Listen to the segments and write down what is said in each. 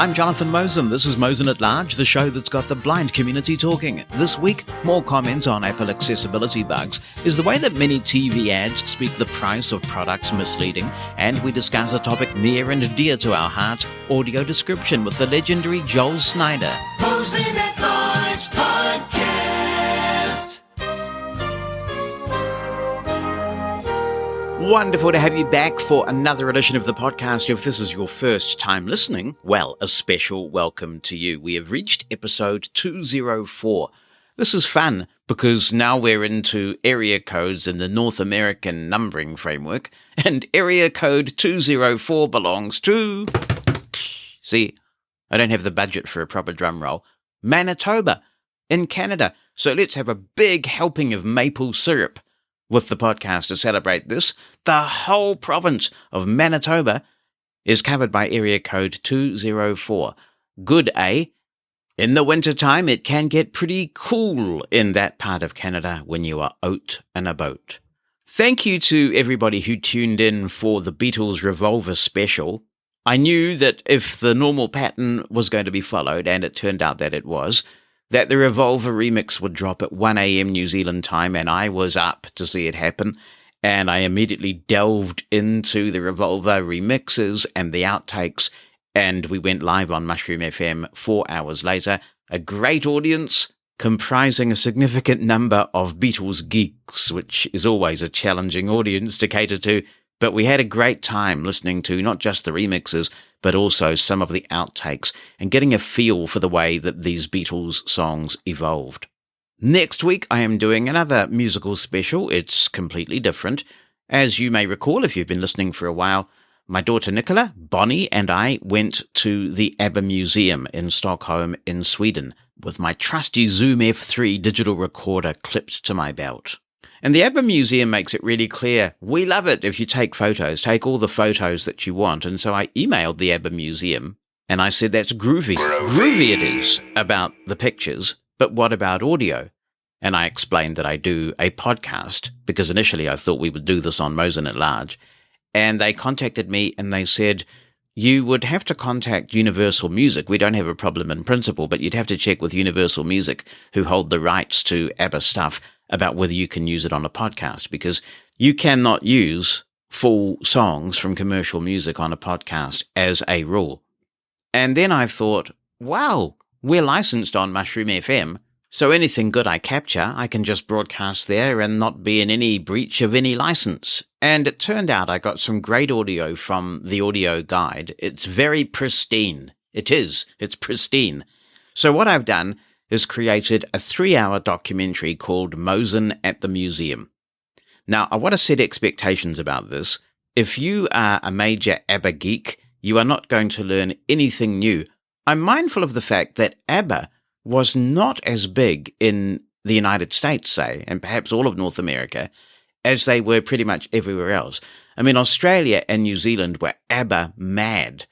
I'm Jonathan Mosen. This is Mosen At Large, the show that's got the blind community talking. This week, more comments on Apple accessibility bugs. Is the way that many TV ads speak the price of products misleading? And we discuss a topic near and dear to our heart, audio description, with the legendary Joel Snyder. Mosen At Large Podcast. Wonderful to have you back for another edition of the podcast. If this is your first time listening, well, a special welcome to you. We have reached episode 204. This is fun because now we're into area codes in the North American numbering framework, and area code 204 belongs to... See, I don't have the budget for a proper drum roll. Manitoba in Canada. So let's have a big helping of maple syrup with the podcast to celebrate this. The whole province of Manitoba is covered by area code 204. Good, eh? In the wintertime, it can get pretty cool in that part of Canada when you are out and about. Thank you to everybody who tuned in for the Beatles Revolver special. I knew that if the normal pattern was going to be followed, and it turned out that it was, that the Revolver remix would drop at 1 a.m. New Zealand time, and I was up to see it happen, and I immediately delved into the Revolver remixes and the outtakes, and we went live on Mushroom FM 4 hours later. A great audience comprising a significant number of Beatles geeks, which is always a challenging audience to cater to, but we had a great time listening to not just the remixes, but also some of the outtakes and getting a feel for the way that these Beatles songs evolved. Next week, I am doing another musical special. It's completely different. As you may recall, if you've been listening for a while, my daughter Nicola, Bonnie, and I went to the ABBA Museum in Stockholm in Sweden with my trusty Zoom F3 digital recorder clipped to my belt. And the ABBA Museum makes it really clear, we love it if you take photos, take all the photos that you want. And so I emailed the ABBA Museum and I said, that's groovy. Groovy it is about the pictures, but what about audio? And I explained that I do a podcast because initially I thought we would do this on Mosen At Large. And they contacted me and they said, you would have to contact Universal Music. We don't have a problem in principle, but you'd have to check with Universal Music, who hold the rights to ABBA stuff, about whether you can use it on a podcast, because you cannot use full songs from commercial music on a podcast as a rule. And then I thought, wow, we're licensed on Mushroom FM, so anything good I capture, I can just broadcast there and not be in any breach of any license. And it turned out I got some great audio from the audio guide. It's very pristine. It's pristine. So what I've done is created a 3-hour documentary called Mosen at the Museum. Now, I want to set expectations about this. If you are a major ABBA geek, you are not going to learn anything new. I'm mindful of the fact that ABBA was not as big in the United States, say, and perhaps all of North America, as they were pretty much everywhere else. I mean, Australia and New Zealand were ABBA mad.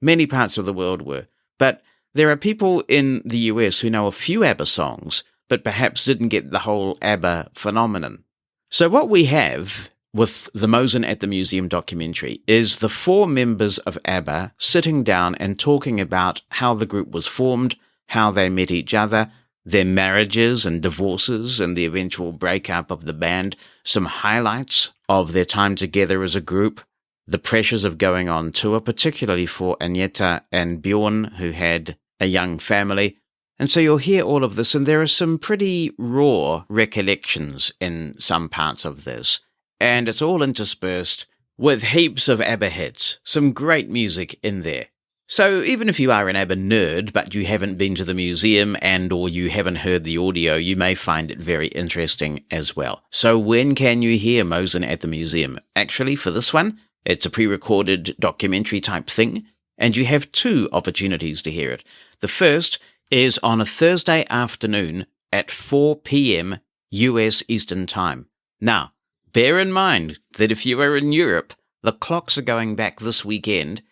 Many parts of the world were. But there are people in the US who know a few ABBA songs, but perhaps didn't get the whole ABBA phenomenon. So what we have with the Mosen at the Museum documentary is the 4 members of ABBA sitting down and talking about how the group was formed, how they met each other, their marriages and divorces and the eventual breakup of the band, some highlights of their time together as a group, the pressures of going on tour, particularly for Agneta and Bjorn, who had a young family. And so you'll hear all of this, and there are some pretty raw recollections in some parts of this. And it's all interspersed with heaps of ABBA hits, some great music in there. So even if you are an ABBA nerd, but you haven't been to the museum and or you haven't heard the audio, you may find it very interesting as well. So when can you hear Mosen at the Museum? Actually, for this one, it's a pre-recorded documentary type thing, and you have 2 opportunities to hear it. The first is on a Thursday afternoon at 4 p.m. US Eastern Time. Now, bear in mind that if you are in Europe, the clocks are going back this weekend,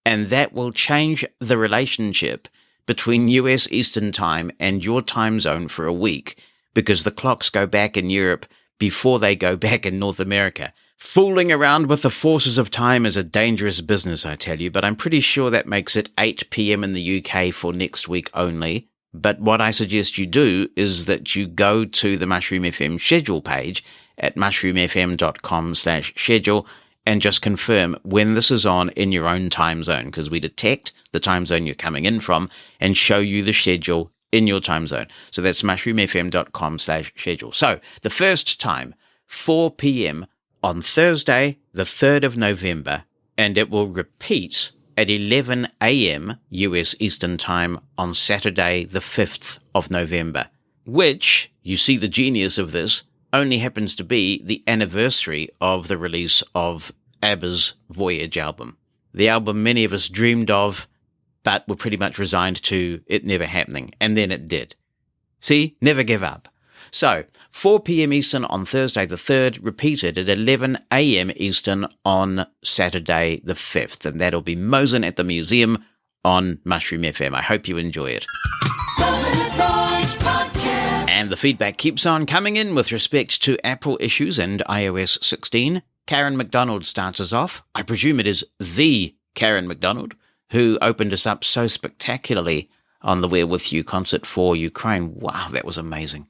and that will change the relationship between US Eastern Time and your time zone for a week, because the clocks go back in Europe before they go back in North America. Fooling around with the forces of time is a dangerous business, I tell you, but I'm pretty sure that makes it 8 p.m. in the UK for next week only. But what I suggest you do is that you go to the Mushroom FM schedule page at mushroomfm.com/schedule and just confirm when this is on in your own time zone, because we detect the time zone you're coming in from and show you the schedule in your time zone. So that's mushroomfm.com/schedule. So the first time, 4 p.m. on Thursday, the 3rd of November, and it will repeat at 11 a.m. US Eastern Time on Saturday, the 5th of November, which, you see the genius of this, only happens to be the anniversary of the release of ABBA's Voyage album. The album many of us dreamed of, but were pretty much resigned to it never happening, and then it did. See, never give up. So, 4 p.m. Eastern on Thursday the 3rd, repeated at 11 a.m. Eastern on Saturday the 5th, and that'll be Mosen at the Museum on Mushroom FM. I hope you enjoy it. Mosen At Large podcast. And the feedback keeps on coming in with respect to Apple issues and iOS 16. Karen McDonald starts us off. I presume it is the Karen McDonald who opened us up so spectacularly on the We're With You concert for Ukraine. Wow, that was amazing.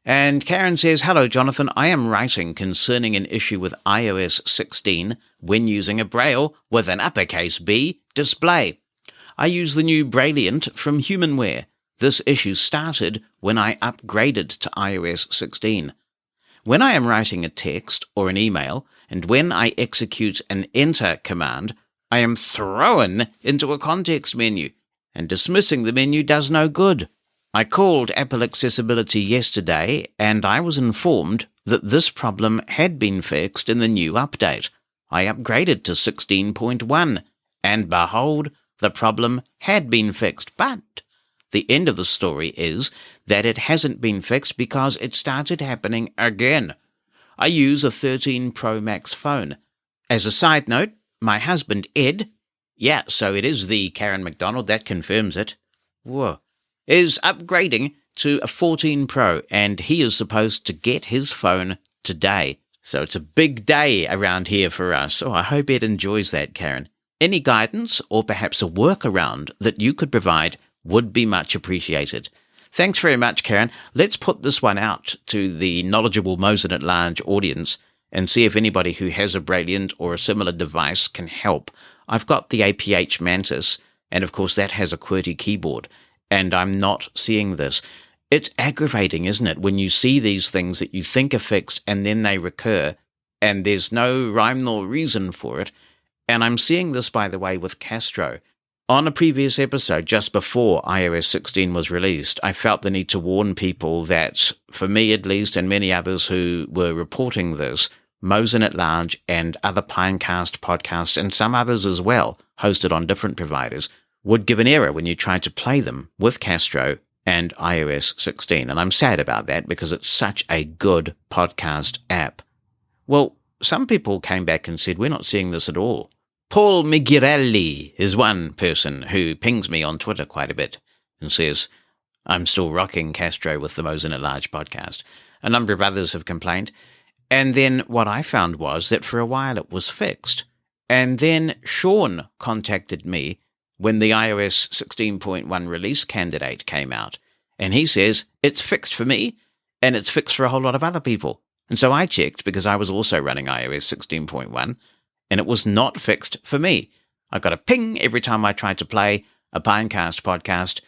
And Karen says, "Hello, Jonathan. I am writing concerning an issue with iOS 16 when using a Braille with an uppercase B display. I use the new Brailliant from Humanware. This issue started when I upgraded to iOS 16. When I am writing a text or an email, and when I execute an enter command, I am thrown into a context menu, and dismissing the menu does no good. I called Apple Accessibility yesterday, and I was informed that this problem had been fixed in the new update. I upgraded to 16.1, and behold, the problem had been fixed. But the end of the story is that it hasn't been fixed because it started happening again. I use a 13 Pro Max phone. As a side note, my husband Ed," yeah, so it is the Karen McDonald, that confirms it, whoa, "is upgrading to a 14 Pro, and he is supposed to get his phone today. So it's a big day around here for us. Oh, I hope Ed enjoys that, Karen. Any guidance or perhaps a workaround that you could provide would be much appreciated. Thanks very much, Karen. Let's put this one out to the knowledgeable Mosen at Large audience and see if anybody who has a Brailliant or a similar device can help. I've got the APH Mantis, and of course that has a QWERTY keyboard, and I'm not seeing this. It's aggravating, isn't it, when you see these things that you think are fixed and then they recur, and there's no rhyme nor reason for it. And I'm seeing this, by the way, with Castro. On a previous episode, just before iOS 16 was released, I felt the need to warn people that, for me at least, and many others who were reporting this, Mosen at Large and other Pinecast podcasts, and some others as well, hosted on different providers, would give an error when you tried to play them with Castro and iOS 16. And I'm sad about that because it's such a good podcast app. Well, some people came back and said, we're not seeing this at all. Paul Migirelli is one person who pings me on Twitter quite a bit and says, I'm still rocking Castro with the Mosen at Large podcast. A number of others have complained. And then what I found was that for a while it was fixed. And then Sean contacted me when the iOS 16.1 release candidate came out. And he says, it's fixed for me, and it's fixed for a whole lot of other people. And so I checked, because I was also running iOS 16.1, and it was not fixed for me. I got a ping every time I tried to play a Pinecast podcast,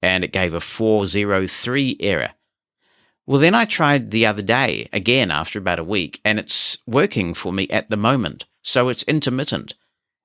and it gave a 403 error. Well, then I tried the other day, again after about a week, and it's working for me at the moment. So it's intermittent.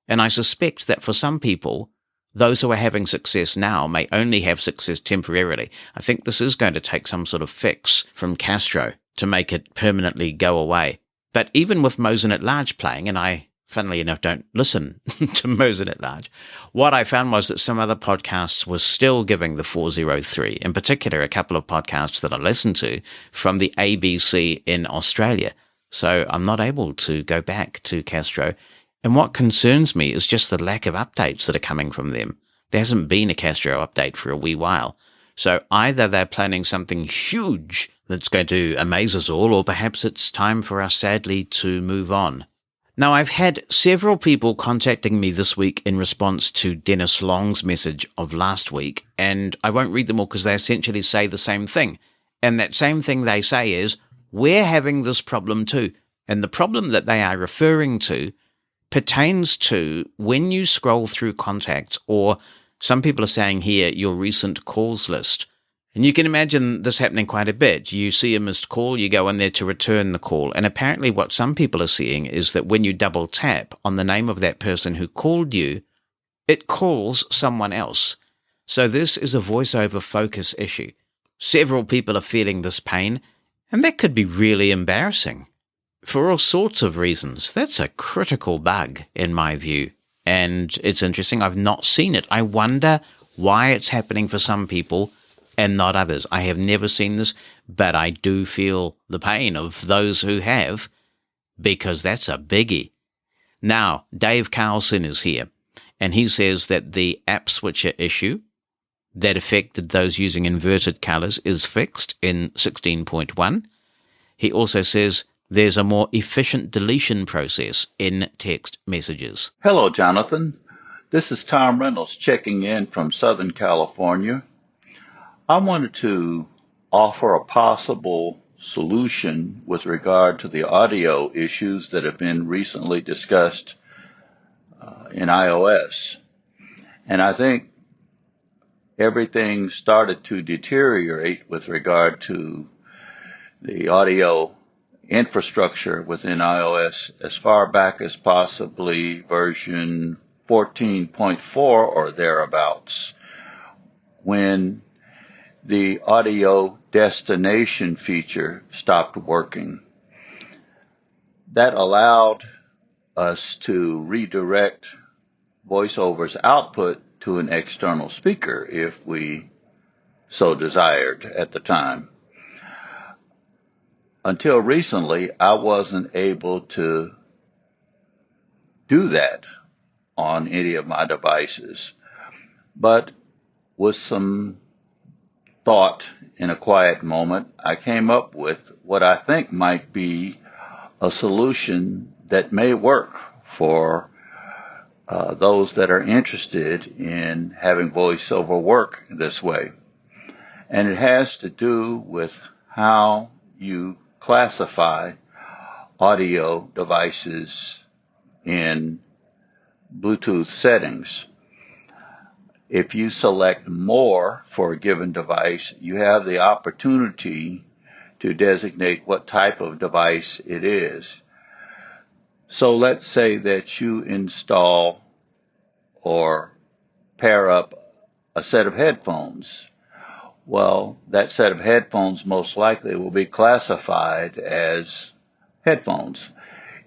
And I suspect that for some people, those who are having success now may only have success temporarily. I think this is going to take some sort of fix from Castro to make it permanently go away. But even with Mosen at Large playing, and I, funnily enough, don't listen to Mosen at Large, what I found was that some other podcasts were still giving the 403, in particular a couple of podcasts that I listened to from the ABC in Australia. So I'm not able to go back to Castro. And what concerns me is just the lack of updates that are coming from them. There hasn't been a Castro update for a wee while. So either they're planning something huge that's going to amaze us all, or perhaps it's time for us, sadly, to move on. Now, I've had several people contacting me this week in response to Dennis Long's message of last week, and I won't read them all because they essentially say the same thing. And that same thing they say is, we're having this problem too. And the problem that they are referring to pertains to when you scroll through contacts, or some people are saying here, your recent calls list. And you can imagine this happening quite a bit. You see a missed call, you go in there to return the call. And apparently what some people are seeing is that when you double tap on the name of that person who called you, it calls someone else. So this is a VoiceOver focus issue. Several people are feeling this pain, and that could be really embarrassing for all sorts of reasons. That's a critical bug, in my view. And it's interesting, I've not seen it. I wonder why it's happening for some people and not others. I have never seen this, but I do feel the pain of those who have, because that's a biggie. Now, Dave Carlson is here, and he says that the app switcher issue that affected those using inverted colors is fixed in 16.1. He also says there's a more efficient deletion process in text messages. Hello, Jonathan. This is Tom Reynolds checking in from Southern California. I wanted to offer a possible solution with regard to the audio issues that have been recently discussed in iOS. And I think everything started to deteriorate with regard to the audio infrastructure within iOS as far back as possibly version 14.4 or thereabouts, when the audio destination feature stopped working. That allowed us to redirect VoiceOver's output to an external speaker if we so desired at the time. Until recently, I wasn't able to do that on any of my devices. But with some thought in a quiet moment, I came up with what I think might be a solution that may work for those that are interested in having VoiceOver work this way. And it has to do with how you classify audio devices in Bluetooth settings. If you select more for a given device, you have the opportunity to designate what type of device it is. So let's say that you install or pair up a set of headphones. Well, that set of headphones most likely will be classified as headphones.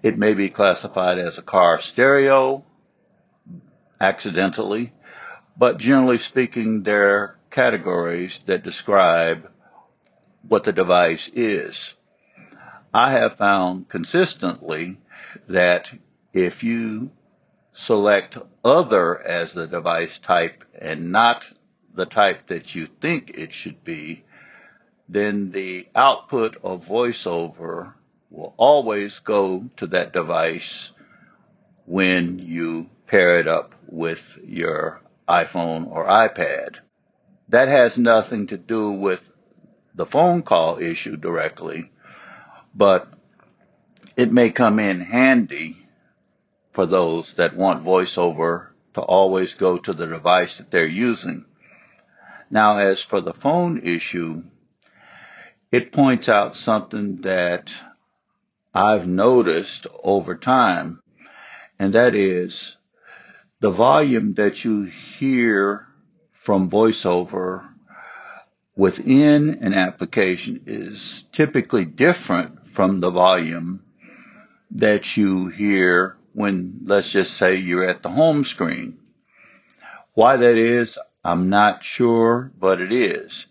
It may be classified as a car stereo accidentally, but generally speaking, they're categories that describe what the device is. I have found consistently that if you select other as the device type and not the type that you think it should be, then the output of VoiceOver will always go to that device when you pair it up with your iPhone or iPad. That has nothing to do with the phone call issue directly, but it may come in handy for those that want VoiceOver to always go to the device that they're using. Now, as for the phone issue, it points out something that I've noticed over time, and that is the volume that you hear from VoiceOver within an application is typically different from the volume that you hear when, let's just say, you're at the home screen. Why that is, I'm not sure, but it is.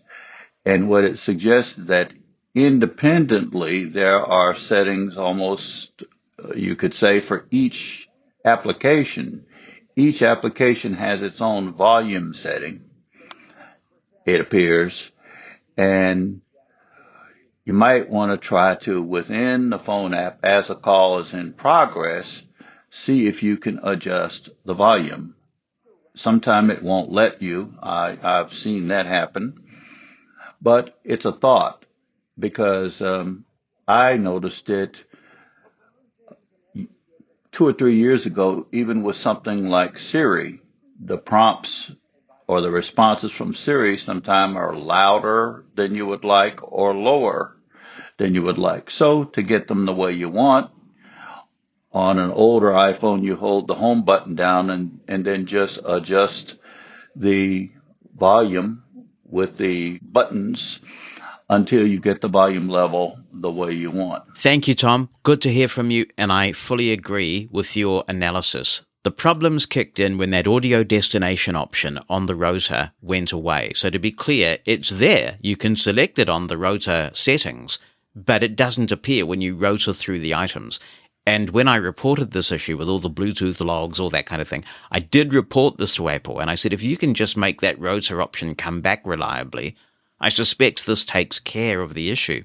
And what it suggests is that independently, there are settings almost, you could say, for each application. Each application has its own volume setting, it appears, and you might want to try to, within the phone app, as a call is in progress, see if you can adjust the volume. Sometime it won't let you. I've seen that happen. But it's a thought, because I noticed it 2 or 3 years ago, even with something like Siri. The prompts or the responses from Siri sometimes are louder than you would like or lower than you would like. So to get them the way you want, on an older iPhone, you hold the home button down and then just adjust the volume with the buttons until you get the volume level the way you want. Thank you, Tom. Good to hear from you, and I fully agree with your analysis. The problems kicked in when that audio destination option on the rotor went away. So to be clear, it's there. You can select it on the rotor settings, but it doesn't appear when you rotor through the items. And when I reported this issue with all the Bluetooth logs, all that kind of thing, I did report this to Apple, and I said, if you can just make that rotor option come back reliably, I suspect this takes care of the issue.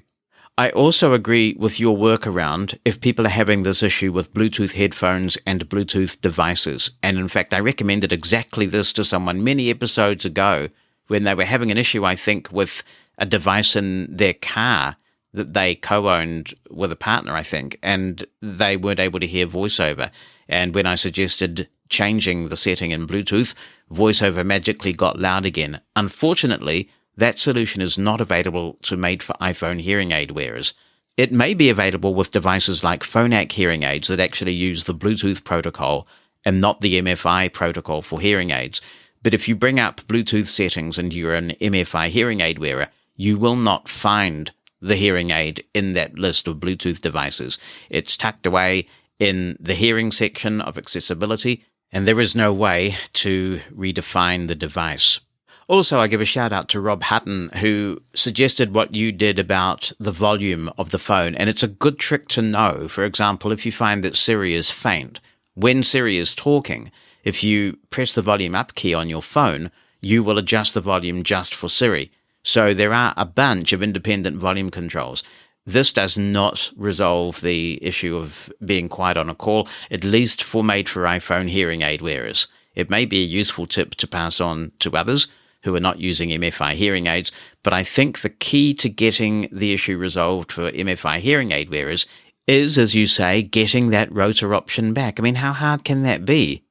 I also agree with your workaround if people are having this issue with Bluetooth headphones and Bluetooth devices. And in fact, I recommended exactly this to someone many episodes ago when they were having an issue, I think, with a device in their car that they co-owned with a partner, I think, and they weren't able to hear VoiceOver. And when I suggested changing the setting in Bluetooth, VoiceOver magically got loud again. Unfortunately, that solution is not available to made-for-iPhone hearing aid wearers. It may be available with devices like Phonak hearing aids that actually use the Bluetooth protocol and not the MFI protocol for hearing aids. But if you bring up Bluetooth settings and you're an MFI hearing aid wearer, you will not find the hearing aid in that list of Bluetooth devices. It's tucked away in the hearing section of accessibility, and there is no way to redefine the device. Also, I give a shout out to Rob Hutton, who suggested what you did about the volume of the phone. And it's a good trick to know. For example, if you find that Siri is faint, when Siri is talking, if you press the volume up key on your phone, you will adjust the volume just for Siri. So there are a bunch of independent volume controls. This does not resolve the issue of being quiet on a call, at least for made-for-iPhone hearing aid wearers. It may be a useful tip to pass on to others who are not using MFI hearing aids, but I think the key to getting the issue resolved for MFI hearing aid wearers is, as you say, getting that rotor option back. I mean, how hard can that be?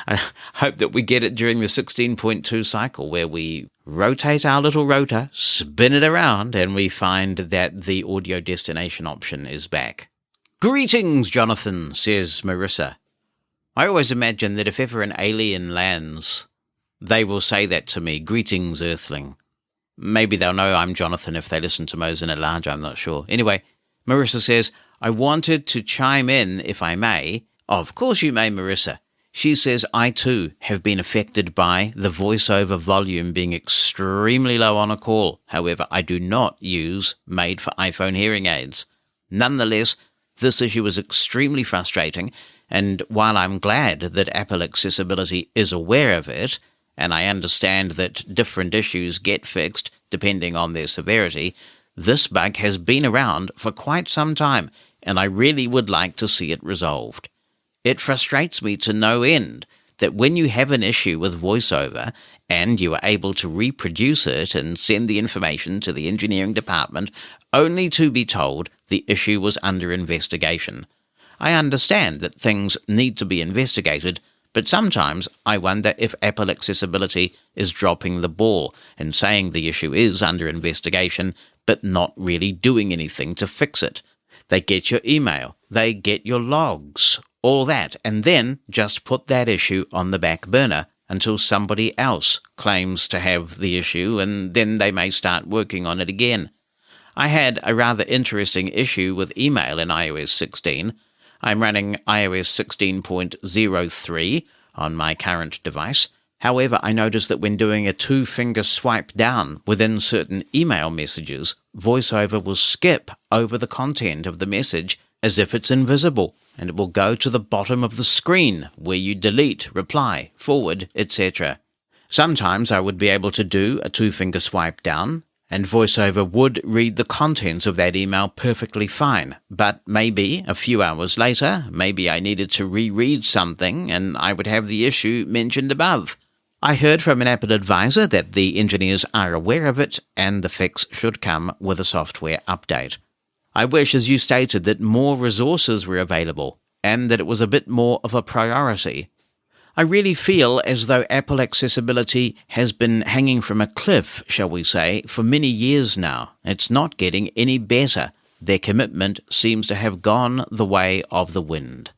I hope that we get it during the 16.2 cycle where we rotate our little rotor, spin it around, and we find that the audio destination option is back. Greetings, Jonathan, says Marissa. I always imagine that if ever an alien lands, they will say that to me, greetings, Earthling. Maybe they'll know I'm Jonathan if they listen to Mosen At Largers, I'm not sure. Anyway, Marissa says, I wanted to chime in, if I may. Of course you may, Marissa. She says, I too have been affected by the VoiceOver volume being extremely low on a call. However, I do not use made-for-iPhone hearing aids. Nonetheless, this issue is extremely frustrating, and while I'm glad that Apple Accessibility is aware of it, and I understand that different issues get fixed depending on their severity, this bug has been around for quite some time, and I really would like to see it resolved. It frustrates me to no end that when you have an issue with VoiceOver and you are able to reproduce it and send the information to the engineering department only to be told the issue was under investigation. I understand that things need to be investigated, but sometimes I wonder if Apple Accessibility is dropping the ball and saying the issue is under investigation, but not really doing anything to fix it. They get your email, they get your logs, all that, and then just put that issue on the back burner until somebody else claims to have the issue, and then they may start working on it again. I had a rather interesting issue with email in iOS 16. I'm running iOS 16.03 on my current device. However, I noticed that when doing a two-finger swipe down within certain email messages, VoiceOver will skip over the content of the message as if it's invisible, and it will go to the bottom of the screen where you delete, reply, forward, etc. Sometimes I would be able to do a two-finger swipe down, And VoiceOver would read the contents of that email perfectly fine. But maybe a few hours later, maybe I needed to reread something and I would have the issue mentioned above. I heard from an Apple advisor that the engineers are aware of it and the fix should come with a software update. I wish, as you stated, that more resources were available and that it was a bit more of a priority. I really feel as though Apple accessibility has been hanging from a cliff, shall we say, for many years now. It's not getting any better. Their commitment seems to have gone the way of the wind.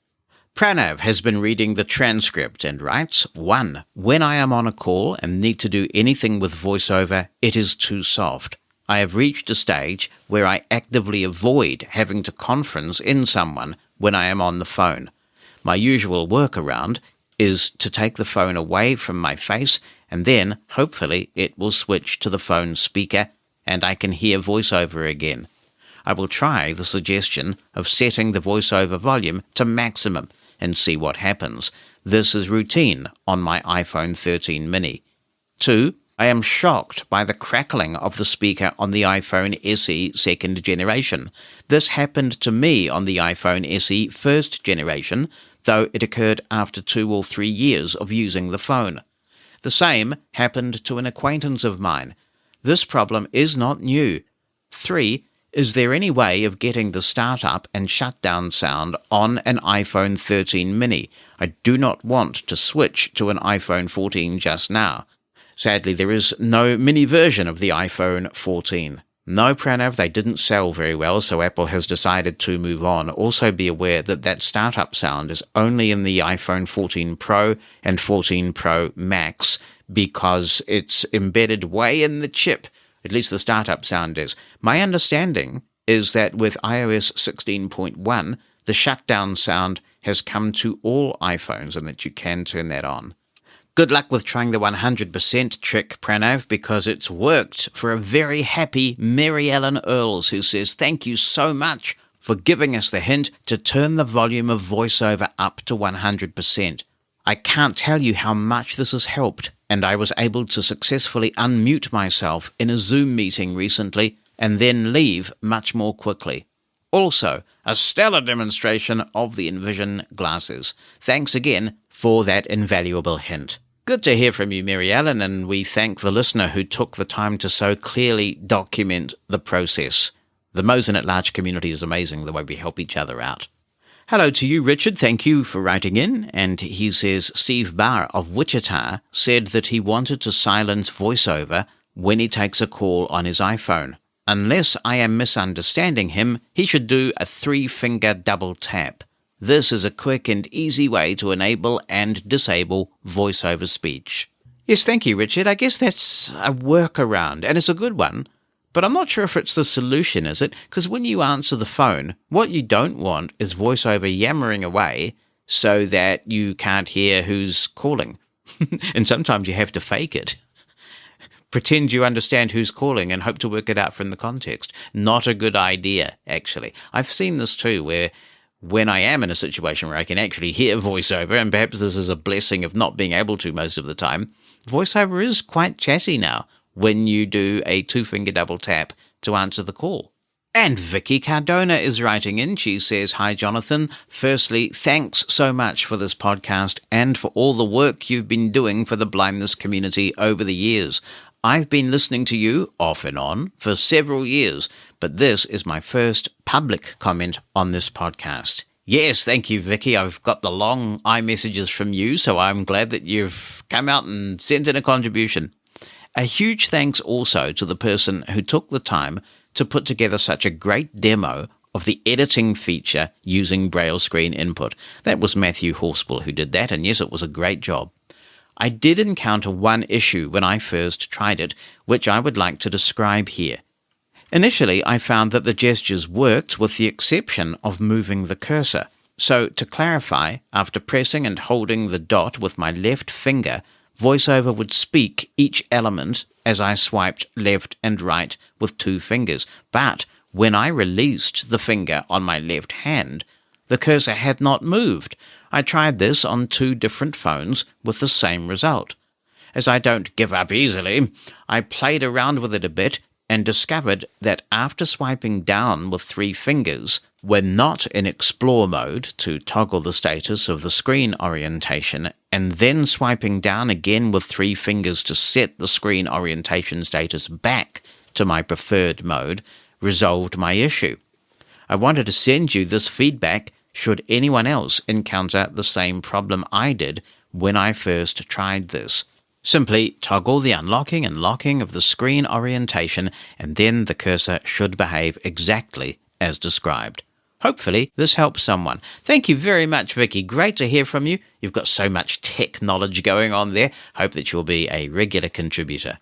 Pranav has been reading the transcript and writes, 1. When I am on a call and need to do anything with VoiceOver, it is too soft. I have reached a stage where I actively avoid having to conference in someone when I am on the phone. My usual workaround is to take the phone away from my face and then, hopefully, it will switch to the phone speaker and I can hear VoiceOver again. I will try the suggestion of setting the VoiceOver volume to maximum and see what happens. This is routine on my iPhone 13 mini. 2. I am shocked by the crackling of the speaker on the iPhone SE second generation. This happened to me on the iPhone SE first generation, though it occurred after 2 or 3 years of using the phone. The same happened to an acquaintance of mine. This problem is not new. 3. Is there any way of getting the startup and shutdown sound on an iPhone 13 mini? I do not want to switch to an iPhone 14 just now. Sadly, there is no mini version of the iPhone 14. No, Pranav, they didn't sell very well, so Apple has decided to move on. Also be aware that that startup sound is only in the iPhone 14 Pro and 14 Pro Max because it's embedded way in the chip. At least the startup sound is. My understanding is that with iOS 16.1, the shutdown sound has come to all iPhones and that you can turn that on. Good luck with trying the 100% trick, Pranav, because it's worked for a very happy Mary Ellen Earls, who says, thank you so much for giving us the hint to turn the volume of VoiceOver up to 100%. I can't tell you how much this has helped, and I was able to successfully unmute myself in a Zoom meeting recently and then leave much more quickly. Also, a stellar demonstration of the Envision glasses. Thanks again for that invaluable hint. Good to hear from you, Mary Ellen, and we thank the listener who took the time to so clearly document the process. The Mosen At Large community is amazing, the way we help each other out. Hello to you, Richard. Thank you for writing in. And he says, Steve Barr of Wichita said that he wanted to silence VoiceOver when he takes a call on his iPhone. Unless I am misunderstanding him, he should do a 3-finger double tap. This is a quick and easy way to enable and disable VoiceOver speech. Yes, thank you, Richard. I guess that's a workaround, and it's a good one. But I'm not sure if it's the solution, is it? Because when you answer the phone, what you don't want is VoiceOver yammering away so that you can't hear who's calling. And sometimes you have to fake it. Pretend you understand who's calling and hope to work it out from the context. Not a good idea, actually. I've seen this too, where when I am in a situation where I can actually hear VoiceOver, and perhaps this is a blessing of not being able to most of the time, VoiceOver is quite chatty now when you do a 2-finger double tap to answer the call. And Vicky Cardona is writing in. She says, Hi, Jonathan. Firstly, thanks so much for this podcast and for all the work you've been doing for the blindness community over the years. I've been listening to you off and on for several years, but this is my first public comment on this podcast. Yes, thank you, Vicky. I've got the long iMessages from you, so I'm glad that you've come out and sent in a contribution. A huge thanks also to the person who took the time to put together such a great demo of the editing feature using Braille Screen Input. That was Matthew Horspool who did that, and yes, it was a great job. I did encounter one issue when I first tried it, which I would like to describe here. Initially, I found that the gestures worked with the exception of moving the cursor. So, to clarify, after pressing and holding the dot with my left finger, VoiceOver would speak each element as I swiped left and right with 2 fingers. But when I released the finger on my left hand, the cursor had not moved. I tried this on 2 different phones with the same result. As I don't give up easily, I played around with it a bit, and discovered that after swiping down with 3 fingers, when not in explore mode to toggle the status of the screen orientation, and then swiping down again with 3 fingers to set the screen orientation status back to my preferred mode, resolved my issue. I wanted to send you this feedback should anyone else encounter the same problem I did when I first tried this. Simply toggle the unlocking and locking of the screen orientation, and then the cursor should behave exactly as described. Hopefully this helps someone. Thank you very much, Vicky. Great to hear from you. You've got so much tech knowledge going on there. Hope that you'll be a regular contributor.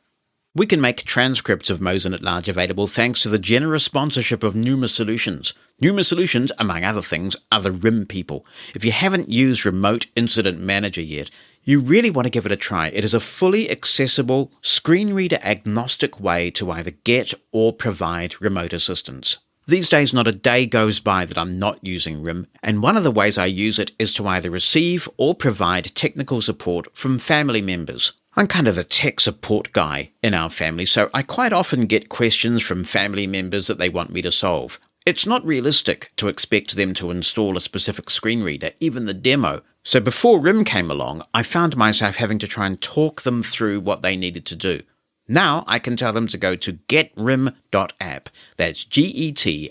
We can make transcripts of Mosen at Large available thanks to the generous sponsorship of Pneuma Solutions. Pneuma Solutions, among other things, are the RIM people. If you haven't used Remote Incident Manager yet, you really want to give it a try. It is a fully accessible, screen reader agnostic way to either get or provide remote assistance. These days, not a day goes by that I'm not using RIM, and one of the ways I use it is to either receive or provide technical support from family members. I'm kind of the tech support guy in our family, so I quite often get questions from family members that they want me to solve. It's not realistic to expect them to install a specific screen reader, even the demo. So before RIM came along, I found myself having to try and talk them through what they needed to do. Now I can tell them to go to getrim.app, that's getrim.app,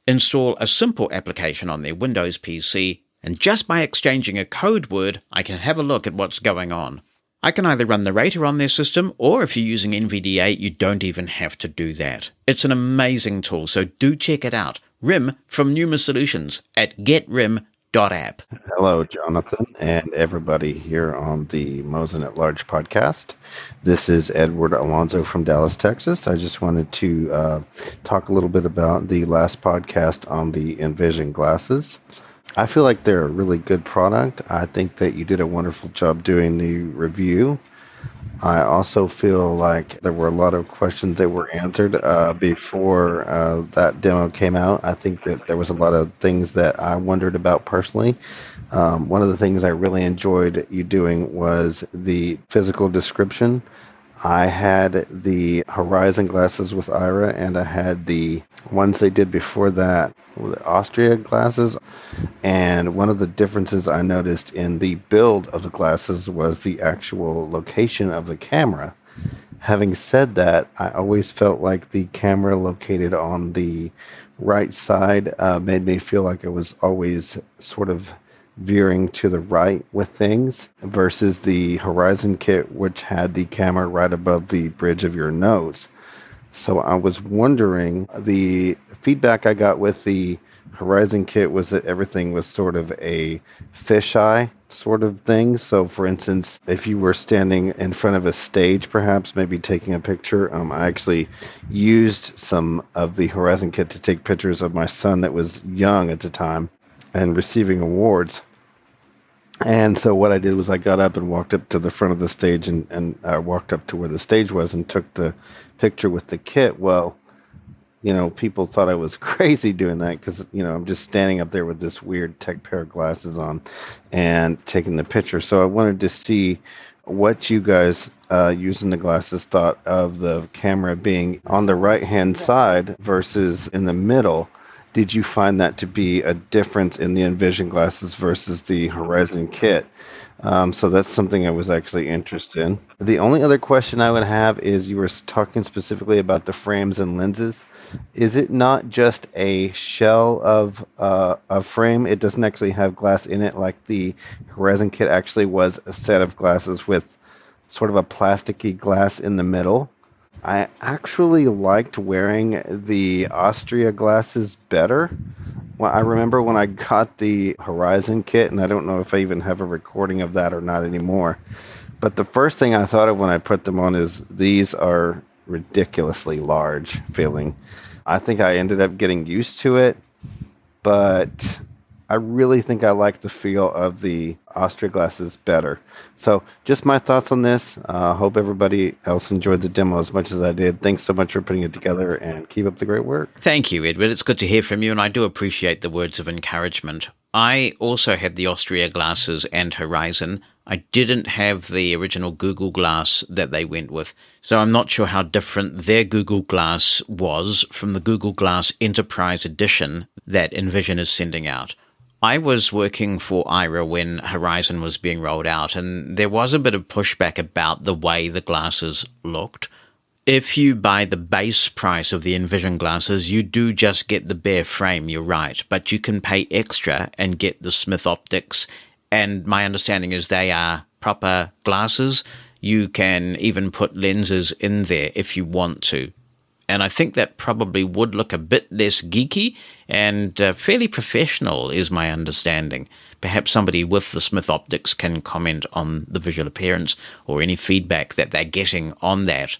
install a simple application on their Windows PC, and just by exchanging a code word, I can have a look at what's going on. I can either run the rater on their system, or if you're using NVDA, you don't even have to do that. It's an amazing tool, so do check it out. RIM from Pneuma Solutions at getrim.app. Hello, Jonathan, and everybody here on the Mosen at Large podcast. This is Edward Alonzo from Dallas, Texas. I just wanted to talk a little bit about the last podcast on the Envision glasses. I feel like they're a really good product. I think that you did a wonderful job doing the review. I also feel like there were a lot of questions that were answered before that demo came out. I think that there was a lot of things that I wondered about personally. One of the things I really enjoyed you doing was the physical description. I had the Horizon glasses with Ira, and I had the ones they did before that, the Austria glasses. And one of the differences I noticed in the build of the glasses was the actual location of the camera. Having said that, I always felt like the camera located on the right side made me feel like I was always sort of veering to the right with things versus the Horizon kit, which had the camera right above the bridge of your nose. So I was wondering, the feedback I got with the Horizon kit was that everything was sort of a fisheye sort of thing. So for instance, if you were standing in front of a stage, perhaps maybe taking a picture, I actually used some of the Horizon kit to take pictures of my son that was young at the time and receiving awards. And so what I did was I got up and walked up to the front of the stage and walked up to where the stage was and took the picture with the kit. Well, people thought I was crazy doing that because, I'm just standing up there with this weird tech pair of glasses on and taking the picture. So I wanted to see what you guys using the glasses thought of the camera being on the right-hand side versus in the middle. Did you find that to be a difference in the Envision glasses versus the Horizon kit? So that's something I was actually interested in. The only other question I would have is you were talking specifically about the frames and lenses. Is it not just a shell of a frame? It doesn't actually have glass in it like the Horizon kit actually was a set of glasses with sort of a plasticky glass in the middle. I actually liked wearing the Austria glasses better. Well, I remember when I got the Horizon kit, and I don't know if I even have a recording of that or not anymore, but the first thing I thought of when I put them on is these are ridiculously large feeling. I think I ended up getting used to it, but I really think I like the feel of the Austria glasses better. So just my thoughts on this. Hope everybody else enjoyed the demo as much as I did. Thanks so much for putting it together, and keep up the great work. Thank you, Edward. It's good to hear from you, and I do appreciate the words of encouragement. I also had the Austria glasses and Horizon. I didn't have the original Google Glass that they went with, so I'm not sure how different their Google Glass was from the Google Glass Enterprise Edition that Envision is sending out. I was working for Aira when Horizon was being rolled out, and there was a bit of pushback about the way the glasses looked. If you buy the base price of the Envision glasses, you do just get the bare frame, you're right, but you can pay extra and get the Smith optics, and my understanding is they are proper glasses. You can even put lenses in there if you want to. And I think that probably would look a bit less geeky and fairly professional is my understanding. Perhaps somebody with the Smith optics can comment on the visual appearance or any feedback that they're getting on that.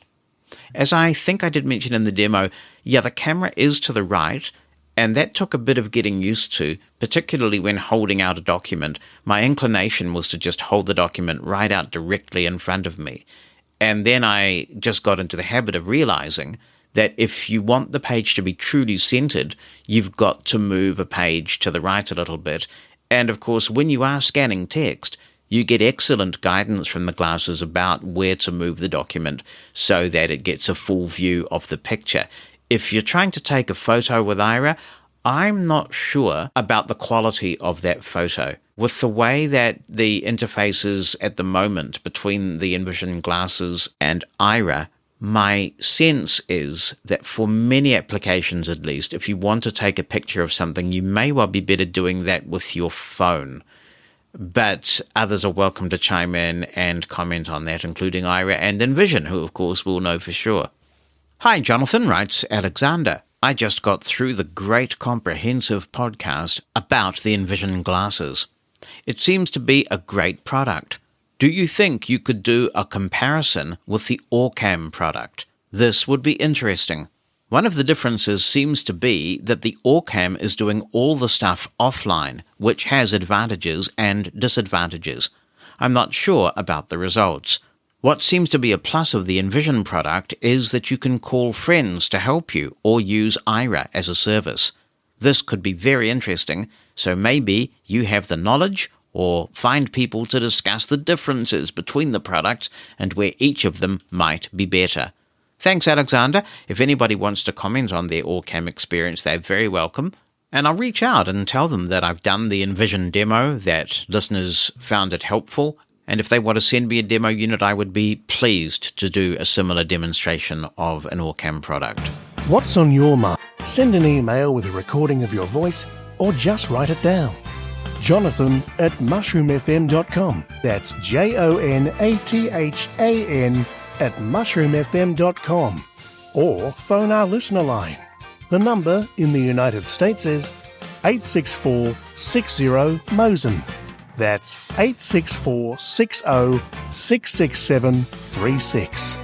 As I think I did mention in the demo, yeah, the camera is to the right, and that took a bit of getting used to, particularly when holding out a document. My inclination was to just hold the document right out directly in front of me. And then I just got into the habit of realizing that if you want the page to be truly centered, you've got to move a page to the right a little bit. And of course, when you are scanning text, you get excellent guidance from the glasses about where to move the document so that it gets a full view of the picture. If you're trying to take a photo with Aira, I'm not sure about the quality of that photo. With the way that the interface is at the moment between the Envision glasses and Aira, my sense is that for many applications at least, if you want to take a picture of something, you may well be better doing that with your phone. But others are welcome to chime in and comment on that, including Aira and Envision, who of course will know for sure. Hi, Jonathan, writes Alexander. I just got through the great comprehensive podcast about the Envision glasses. It seems to be a great product. Do you think you could do a comparison with the Orcam product? This would be interesting. One of the differences seems to be that the Orcam is doing all the stuff offline, which has advantages and disadvantages. I'm not sure about the results. What seems to be a plus of the Envision product is that you can call friends to help you or use Aira as a service. This could be very interesting, so maybe you have the knowledge or find people to discuss the differences between the products and where each of them might be better. Thanks, Alexander. If anybody wants to comment on their Orcam experience, they're very welcome. And I'll reach out and tell them that I've done the Envision demo, that listeners found it helpful. And if they want to send me a demo unit, I would be pleased to do a similar demonstration of an Orcam product. What's on your mind? Send an email with a recording of your voice or just write it down. Jonathan@mushroomfm.com. That's JONATHAN@mushroomfm.com. Or phone our listener line. The number in the United States is 864-60-MOSEN. That's 864-60-66736.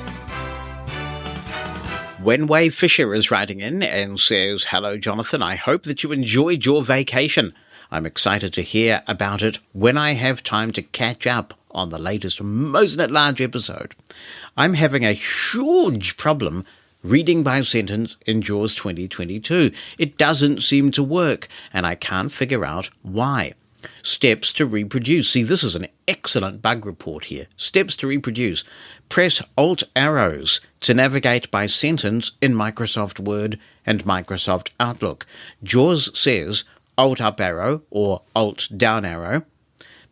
Wenway Fisher is writing in and says, Hello, Jonathan. I hope that you enjoyed your vacation. I'm excited to hear about it when I have time to catch up on the latest Mosen At Large episode. I'm having a huge problem reading by sentence in JAWS 2022. It doesn't seem to work, and I can't figure out why. Steps to reproduce. See, this is an excellent bug report here. Steps to reproduce. Press Alt arrows to navigate by sentence in Microsoft Word and Microsoft Outlook. JAWS says Alt up arrow or Alt down arrow.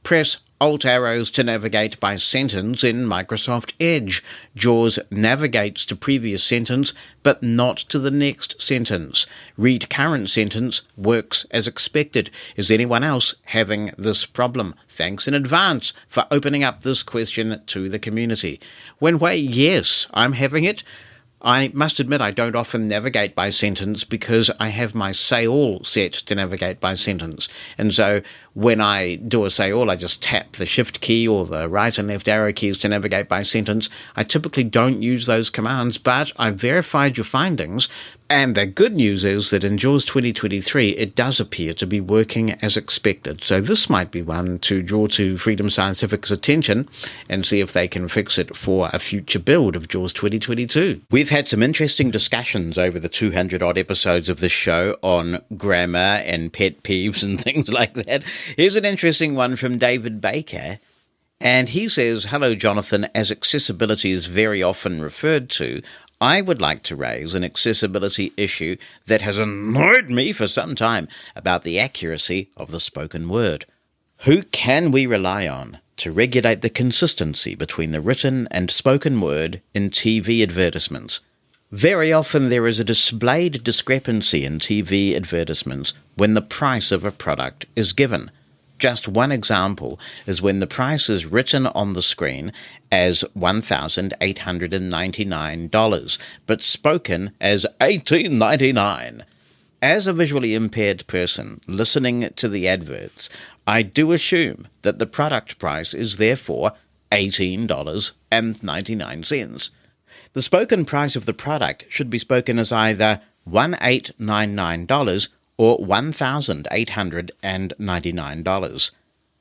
Press Alt arrows to navigate by sentence in Microsoft Edge. JAWS navigates to previous sentence, but not to the next sentence. Read current sentence works as expected. Is anyone else having this problem? Thanks in advance for opening up this question to the community. Wenway, yes, I'm having it. I must admit I don't often navigate by sentence because I have my say all set to navigate by sentence. And so when I do a say all, I just tap the shift key or the right and left arrow keys to navigate by sentence. I typically don't use those commands, but I've verified your findings. And the good news is that in JAWS 2023, it does appear to be working as expected. So this might be one to draw to Freedom Scientific's attention and see if they can fix it for a future build of JAWS 2022. We've had some interesting discussions over the 200-odd episodes of this show on grammar and pet peeves and things like that. Here's an interesting one from David Baker. And he says, "Hello, Jonathan. As accessibility is very often referred to, I would like to raise an accessibility issue that has annoyed me for some time about the accuracy of the spoken word. Who can we rely on to regulate the consistency between the written and spoken word in TV advertisements? Very often there is a displayed discrepancy in TV advertisements when the price of a product is given. Just one example is when the price is written on the screen as $1,899, but spoken as $1,899. As a visually impaired person listening to the adverts, I do assume that the product price is therefore $18.99. The spoken price of the product should be spoken as either $1,899 or $1,899.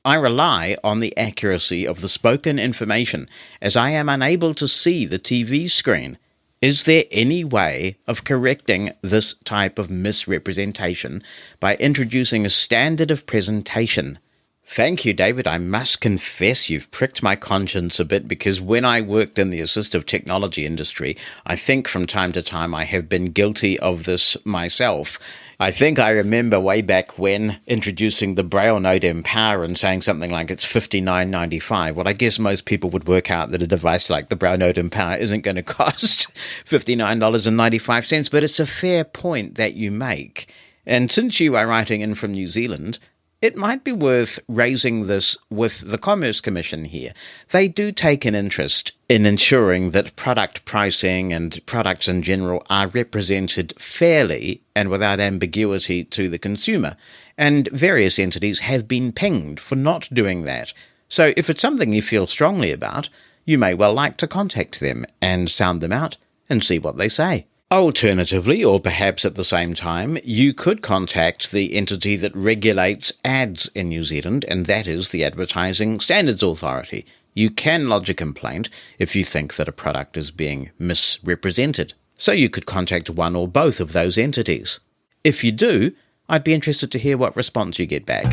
I rely on the accuracy of the spoken information as I am unable to see the TV screen. Is there any way of correcting this type of misrepresentation by introducing a standard of presentation? Thank you, David. I must confess you've pricked my conscience a bit, because when I worked in the assistive technology industry, I think from time to time I have been guilty of this myself. I think I remember way back when introducing the Braille Note Empower and saying something like it's $59.95. Well, I guess most people would work out that a device like the Braille Note Empower isn't going to cost $59.95, but it's a fair point that you make. And since you are writing in from New Zealand, it might be worth raising this with the Commerce Commission here. They do take an interest in ensuring that product pricing and products in general are represented fairly and without ambiguity to the consumer, and various entities have been pinged for not doing that. So if it's something you feel strongly about, you may well like to contact them and sound them out and see what they say. Alternatively, or perhaps at the same time, you could contact the entity that regulates ads in New Zealand, and that is the Advertising Standards Authority. You can lodge a complaint if you think that a product is being misrepresented. So you could contact one or both of those entities. If you do, I'd be interested to hear what response you get back.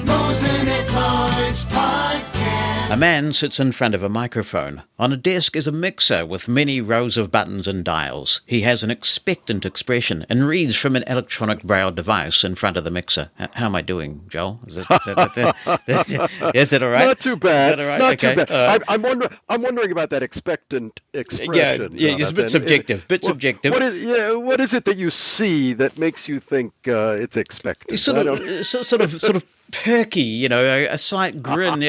Mosen At Large Podcast. A man sits in front of a microphone. On a desk is a mixer with many rows of buttons and dials. He has an expectant expression and reads from an electronic braille device in front of the mixer. How am I doing, Joel? Is it all right? Not too bad. Is that all right? Not Okay. too bad. I'm wondering about that expectant expression. Yeah, it's a bit subjective. What is it that you see that makes you think it's expectant? It's sort of perky, a slight grin,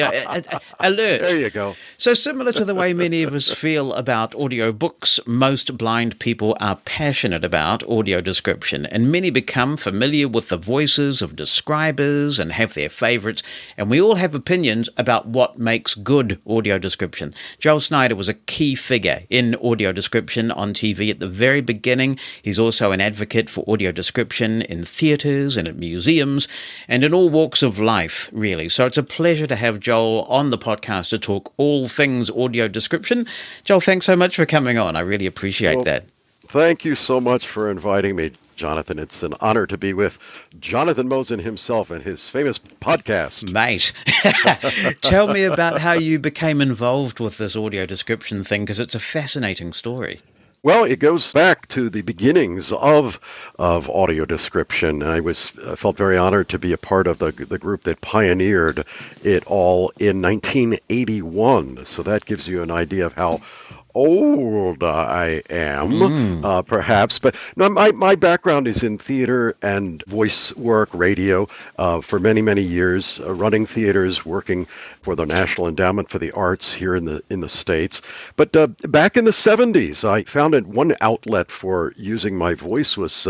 alert. There you go. So similar to the way many of us feel about audiobooks, most blind people are passionate about audio description, and many become familiar with the voices of describers and have their favourites, and we all have opinions about what makes good audio description. Joel Snyder was a key figure in audio description on TV at the very beginning. He's also an advocate for audio description in theatres and at museums, and in all walks of life, really. So it's a pleasure to have Joel on the podcast to talk all things audio description. Joel, thanks so much for coming on. I really appreciate that. Thank you so much for inviting me, Jonathan. It's an honor to be with Jonathan Mosen himself and his famous podcast. Mate, tell me about how you became involved with this audio description thing, because it's a fascinating story. Well, it goes back to the beginnings of audio description. I felt very honored to be a part of the group that pioneered it all in 1981. So that gives you an idea of how old I am, perhaps. But no, my background is in theater and voice work, radio, for many, many years, running theaters, working for the National Endowment for the Arts here in the States. But back in the 70s, I found one outlet for using my voice was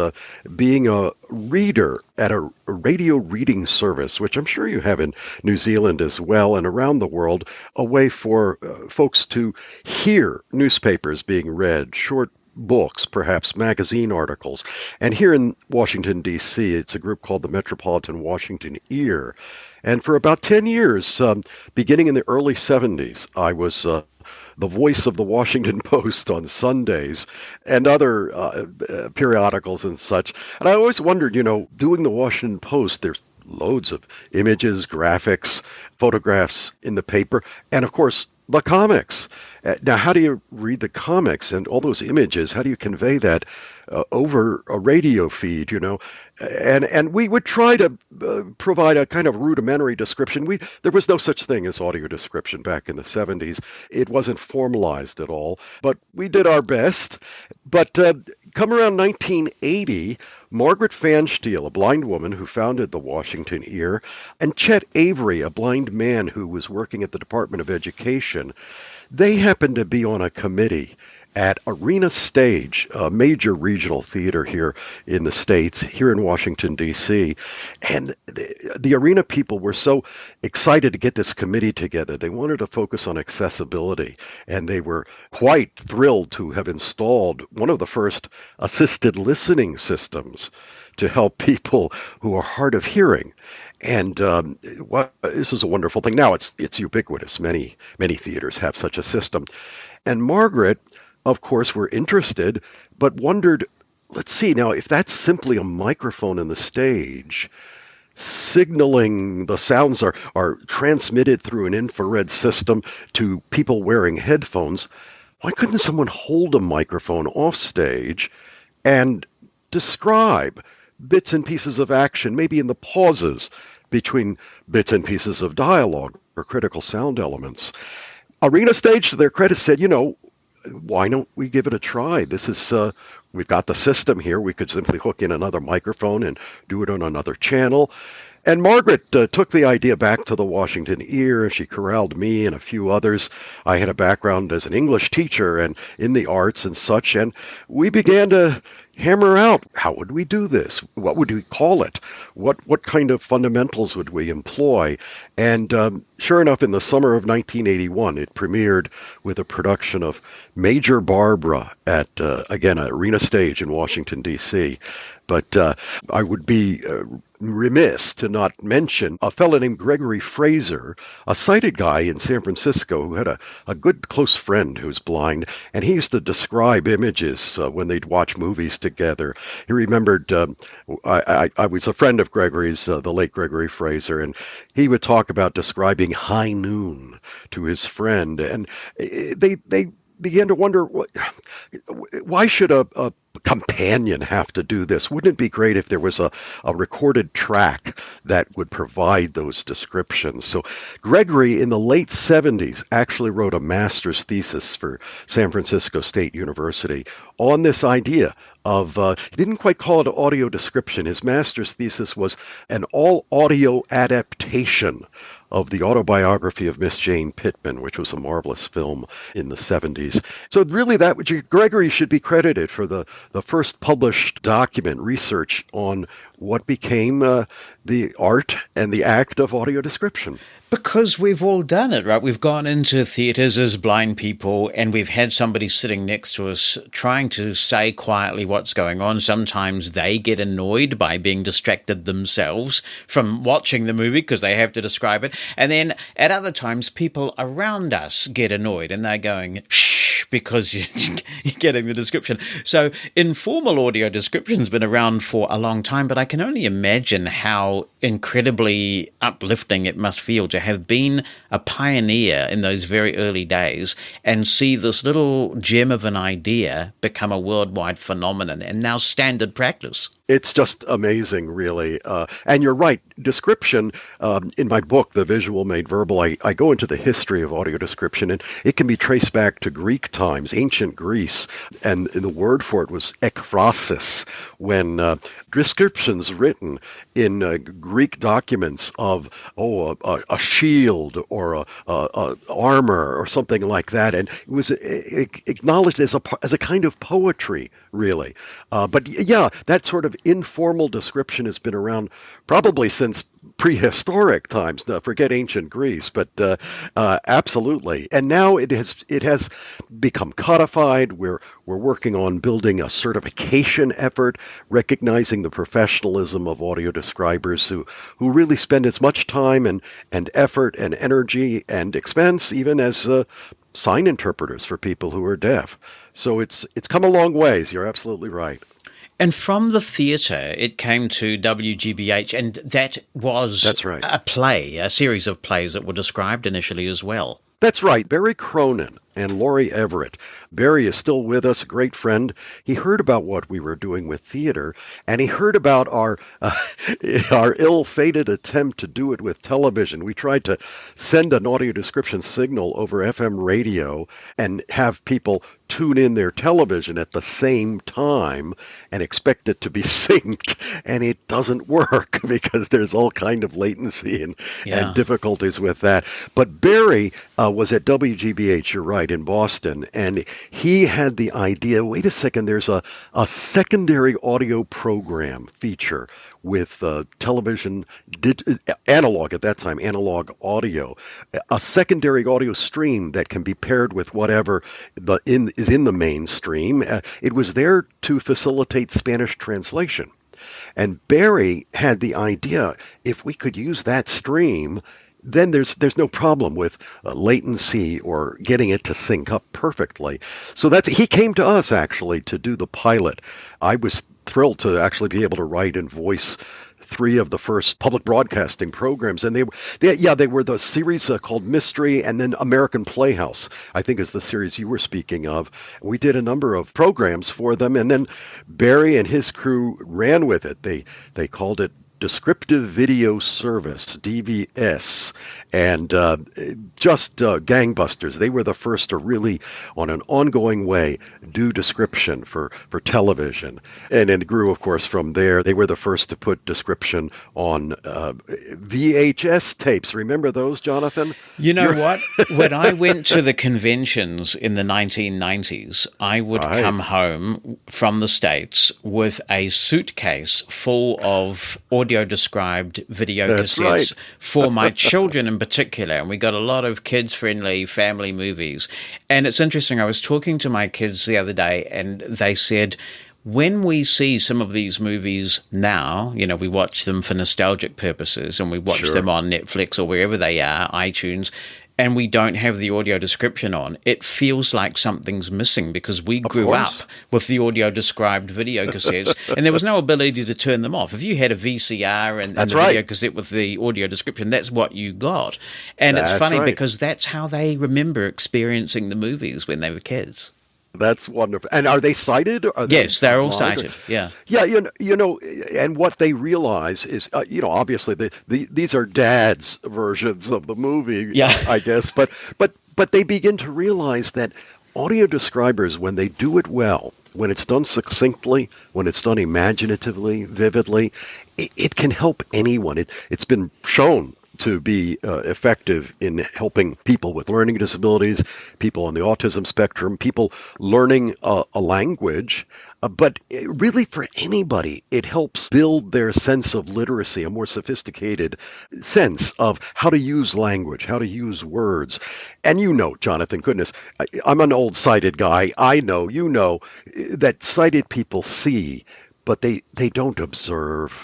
being a reader at a radio reading service, which I'm sure you have in New Zealand as well and around the world, a way for folks to hear newspapers being read, short books, perhaps magazine articles. And here in Washington, D.C., it's a group called the Metropolitan Washington Ear. And for about 10 years, beginning in the early 70s, I was the voice of the Washington Post on Sundays and other periodicals and such. And I always wondered, doing the Washington Post, there's loads of images, graphics, photographs in the paper, and of course, the comics. Now, how do you read the comics and all those images? How do you convey that over a radio feed, And we would try to provide a kind of rudimentary description. There was no such thing as audio description back in the 70s. It wasn't formalized at all, but we did our best. But come around 1980, Margaret Fansteel, a blind woman who founded the Washington Ear, and Chet Avery, a blind man who was working at the Department of Education, they happened to be on a committee at Arena Stage, a major regional theater here in the States, here in Washington, D.C. And the Arena people were so excited to get this committee together. They wanted to focus on accessibility, and they were quite thrilled to have installed one of the first assisted listening systems to help people who are hard of hearing. And this is a wonderful thing. Now it's ubiquitous. Many theaters have such a system. And Margaret, of course, were interested, but wondered, let's see, now if that's simply a microphone in the stage, signaling the sounds are transmitted through an infrared system to people wearing headphones, why couldn't someone hold a microphone off stage and describe bits and pieces of action, maybe in the pauses between bits and pieces of dialogue or critical sound elements? Arena Stage, to their credit, said, why don't we give it a try? This is, we've got the system here. We could simply hook in another microphone and do it on another channel. And Margaret took the idea back to the Washington Ear. She corralled me and a few others. I had a background as an English teacher and in the arts and such, and we began to hammer out, how would we do this? What would we call it? What kind of fundamentals would we employ? And sure enough, in the summer of 1981, it premiered with a production of Major Barbara at, again, Arena Stage in Washington, D.C. But I would be remiss to not mention a fellow named Gregory Fraser, a sighted guy in San Francisco who had a good close friend who's blind, and he used to describe images when they'd watch movies together. He remembered, I was a friend of Gregory's, the late Gregory Fraser, and he would talk about describing high noon to his friend, and they began to wonder, why should a companion have to do this? Wouldn't it be great if there was a recorded track that would provide those descriptions? So Gregory, in the late 70s, actually wrote a master's thesis for San Francisco State University on this idea of, he didn't quite call it audio description. His master's thesis was an all-audio adaptation of the autobiography of Miss Jane Pittman, which was a marvelous film in the 70s. So really Gregory should be credited for the first published document research on what became the art and the act of audio description. Because we've all done it, right? We've gone into theaters as blind people and we've had somebody sitting next to us trying to say quietly what's going on. Sometimes they get annoyed by being distracted themselves from watching the movie because they have to describe it. And then at other times, people around us get annoyed and they're going, shh, because you're getting the description. So informal audio description has been around for a long time, but I can only imagine how incredibly uplifting it must feel to have been a pioneer in those very early days and see this little gem of an idea become a worldwide phenomenon and now standard practice. It's just amazing, really. And you're right. Description, in my book, The Visual Made Verbal, I go into the history of audio description, and it can be traced back to Greek times, ancient Greece, and the word for it was ekphrasis, when descriptions written in Greek documents of a shield or a armor or something like that, and it was acknowledged as a kind of poetry, really. But yeah, that sort of informal description has been around probably since prehistoric times. Now, forget ancient Greece, but absolutely. And now it has become codified. We're working on building a certification effort, recognizing the professionalism of audio describers who really spend as much time and effort and energy and expense even as sign interpreters for people who are deaf. So it's come a long ways. You're absolutely right. And from the theatre, it came to WGBH, and that's right. A series of plays that were described initially as well. That's right. Barry Cronin and Laurie Everett. Barry is still with us, a great friend. He heard about what we were doing with theater, and he heard about our ill-fated attempt to do it with television. We tried to send an audio description signal over FM radio and have people tune in their television at the same time and expect it to be synced, and it doesn't work because there's all kind of latency and difficulties with that. But Barry was at WGBH, you're right, in Boston, and he had the idea, wait a second, there's a secondary audio program feature with television, analog at that time, analog audio, a secondary audio stream that can be paired with whatever is in the mainstream. It was there to facilitate Spanish translation. And Barry had the idea, if we could use that stream, then there's no problem with latency or getting it to sync up perfectly. So he came to us actually to do the pilot. I was thrilled to actually be able to write and voice 3 of the first public broadcasting programs, and they were the series called Mystery, and then American Playhouse, I think is the series you were speaking of. We did a number of programs for them, and then Barry and his crew ran with it. They called it Descriptive Video Service, DVS, and just gangbusters. They were the first to really, on an ongoing way, do description for television. And it grew, of course, from there. They were the first to put description on VHS tapes. Remember those, Jonathan? You know what? When I went to the conventions in the 1990s, I would come home from the States with a suitcase full of audio-described video cassettes for my children in particular. And we got a lot of kids-friendly family movies. And it's interesting, I was talking to my kids the other day, and they said, when we see some of these movies now, we watch them for nostalgic purposes, and we watch them on Netflix or wherever they are, iTunes, and we don't have the audio description on, it feels like something's missing because we grew up with the audio described video cassettes and there was no ability to turn them off. If you had a VCR and the video cassette with the audio description, that's what you got. And it's funny because that's how they remember experiencing the movies when they were kids. That's wonderful. And are they cited? Yes, they're all cited. Yeah. Yeah, and what they realize is, obviously these are dad's versions of the movie, I guess, but they begin to realize that audio describers, when they do it well, when it's done succinctly, when it's done imaginatively, vividly, it can help anyone. It's been shown to be effective in helping people with learning disabilities, people on the autism spectrum, people learning a language. But really for anybody, it helps build their sense of literacy, a more sophisticated sense of how to use language, how to use words. And Jonathan, goodness, I'm an old sighted guy. I know, that sighted people see, but they don't observe.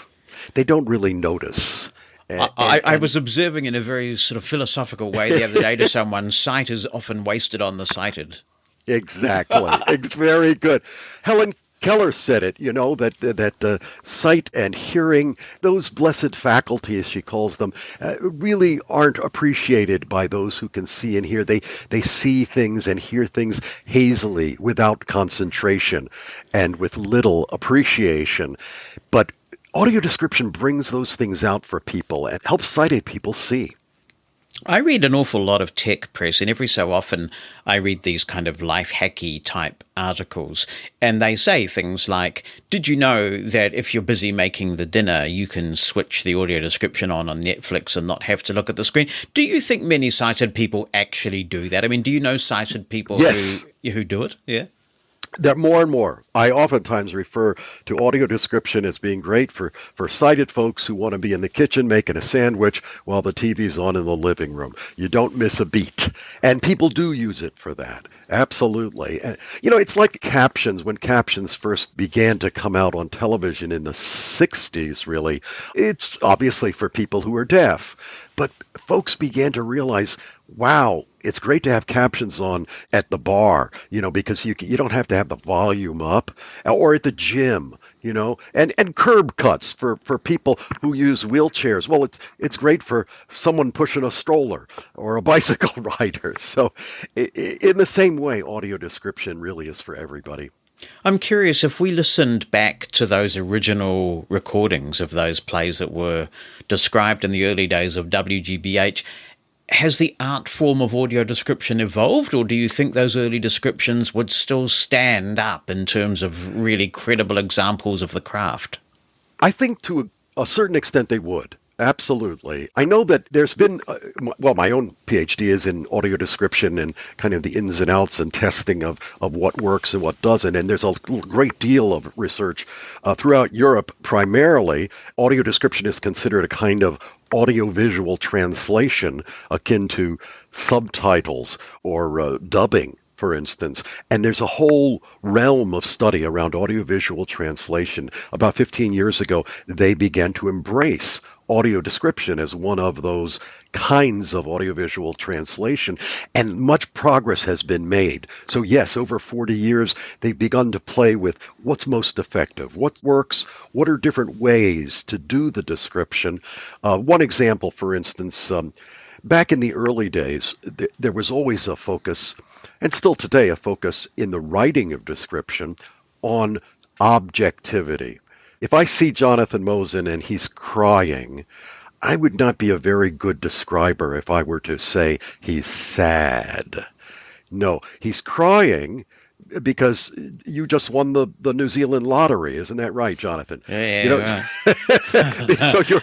They don't really notice. I was observing in a very sort of philosophical way the other day to someone, sight is often wasted on the sighted. Exactly. It's very good. Helen Keller said it, that sight and hearing, those blessed faculties, she calls them, really aren't appreciated by those who can see and hear. They see things and hear things hazily, without concentration and with little appreciation. But audio description brings those things out for people and helps sighted people see. I read an awful lot of tech press, and every so often I read these kind of life hacky type articles, and they say things like, did you know that if you're busy making the dinner, you can switch the audio description on Netflix and not have to look at the screen? Do you think many sighted people actually do that? I mean, do you know sighted people Yes. who do it? Yeah. There more and more. I oftentimes refer to audio description as being great for sighted folks who want to be in the kitchen making a sandwich while the TV's on in the living room. You don't miss a beat. And people do use it for that. Absolutely. And, it's like captions. When captions first began to come out on television in the 60s, really, it's obviously for people who are deaf. But folks began to realize, wow, it's great to have captions on at the bar, because you don't have to have the volume up, or at the gym, and curb cuts for people who use wheelchairs. Well, it's great for someone pushing a stroller or a bicycle rider. So in the same way, audio description really is for everybody. I'm curious, if we listened back to those original recordings of those plays that were described in the early days of WGBH, has the art form of audio description evolved, or do you think those early descriptions would still stand up in terms of really credible examples of the craft? I think to a certain extent they would. Absolutely. I know that there's been, my own PhD is in audio description and kind of the ins and outs and testing of what works and what doesn't. And there's a great deal of research throughout Europe. Primarily, audio description is considered a kind of audiovisual translation akin to subtitles or dubbing, for instance. And there's a whole realm of study around audiovisual translation. About 15 years ago, they began to embrace audio description as one of those kinds of audiovisual translation, and much progress has been made. So yes, over 40 years, they've begun to play with what's most effective, what works, what are different ways to do the description. One example, for instance, back in the early days, there was always a focus, and still today a focus in the writing of description on objectivity. If I see Jonathan Mosen and he's crying, I would not be a very good describer if I were to say he's sad. No, he's crying because you just won the New Zealand lottery. Isn't that right, Jonathan? Yeah. So you're,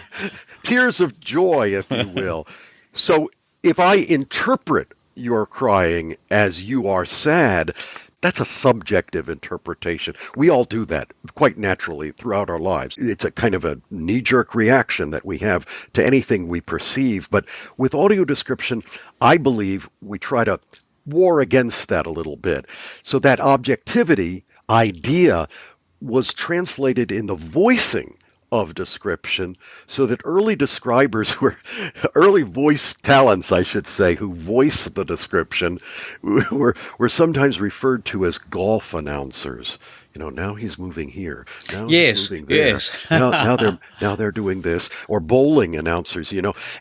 tears of joy, if you will. So if I interpret your crying as you are sad, that's a subjective interpretation. We all do that quite naturally throughout our lives. It's a kind of a knee-jerk reaction that we have to anything we perceive. But with audio description, I believe we try to war against that a little bit. So that objectivity idea was translated in the voicing of description, so that early describers early voice talents, I should say, who voice the description were sometimes referred to as golf announcers. Now he's moving here. Now he's moving there. Yes. now they're doing this. Or bowling announcers,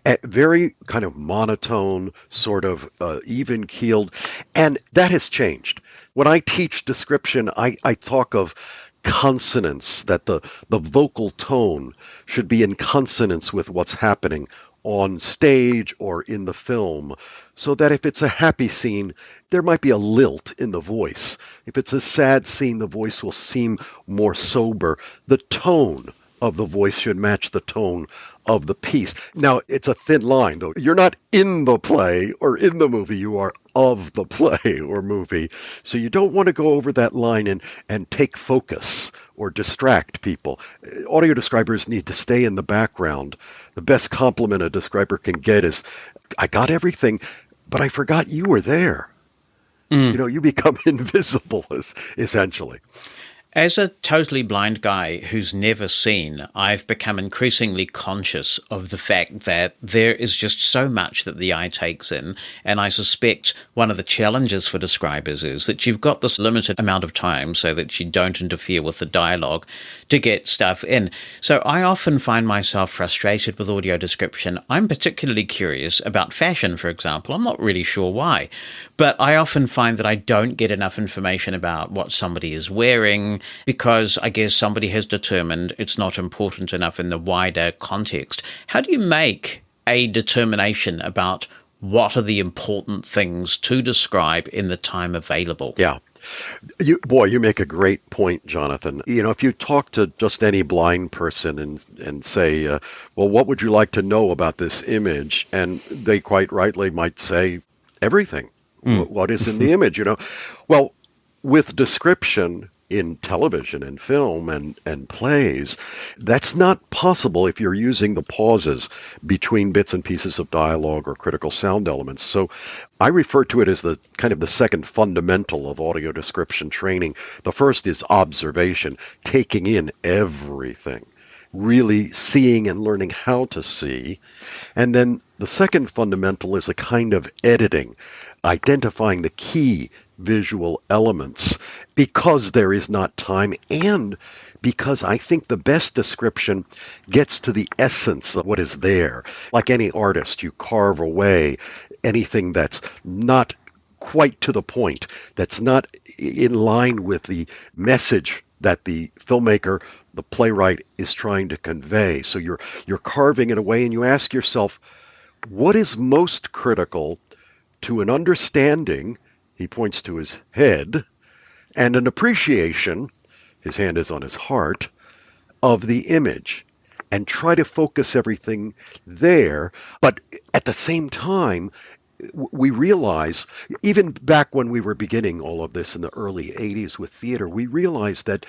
at very kind of monotone, sort of even keeled. And that has changed. When I teach description, I talk of consonance, that the vocal tone should be in consonance with what's happening on stage or in the film, so that if it's a happy scene, there might be a lilt in the voice. If it's a sad scene, the voice will seem more sober. The tone of the voice should match the tone of the piece. Now, it's a thin line, though. You're not in the play or in the movie. You are of the play or movie. So you don't want to go over that line and take focus or distract people. Audio describers need to stay in the background. The best compliment a describer can get is, I got everything, but I forgot you were there. You become invisible, essentially. As a totally blind guy who's never seen, I've become increasingly conscious of the fact that there is just so much that the eye takes in, and I suspect one of the challenges for describers is that you've got this limited amount of time so that you don't interfere with the dialogue to get stuff in. So I often find myself frustrated with audio description. I'm particularly curious about fashion, for example. I'm not really sure why, but I often find that I don't get enough information about what somebody is wearing, because I guess somebody has determined it's not important enough in the wider context. How do you make a determination about what are the important things to describe in the time available? Yeah. You make a great point, Jonathan. If you talk to just any blind person and say, well, what would you like to know about this image? And they quite rightly might say, everything. What is in the image, Well, with description in television and film and plays, that's not possible if you're using the pauses between bits and pieces of dialogue or critical sound elements. So I refer to it as the kind of the second fundamental of audio description training. The first is observation, taking in everything, really seeing and learning how to see. And then the second fundamental is a kind of editing, identifying the key visual elements, because there is not time and because I think the best description gets to the essence of what is there. Like any artist, you carve away anything that's not quite to the point, that's not in line with the message that the filmmaker, the playwright, is trying to convey. So you're carving it away, and you ask yourself, what is most critical to an understanding, he points to his head, and an appreciation, his hand is on his heart, of the image, and try to focus everything there. But at the same time, we realize, even back when we were beginning all of this in the early 80s with theater, we realized that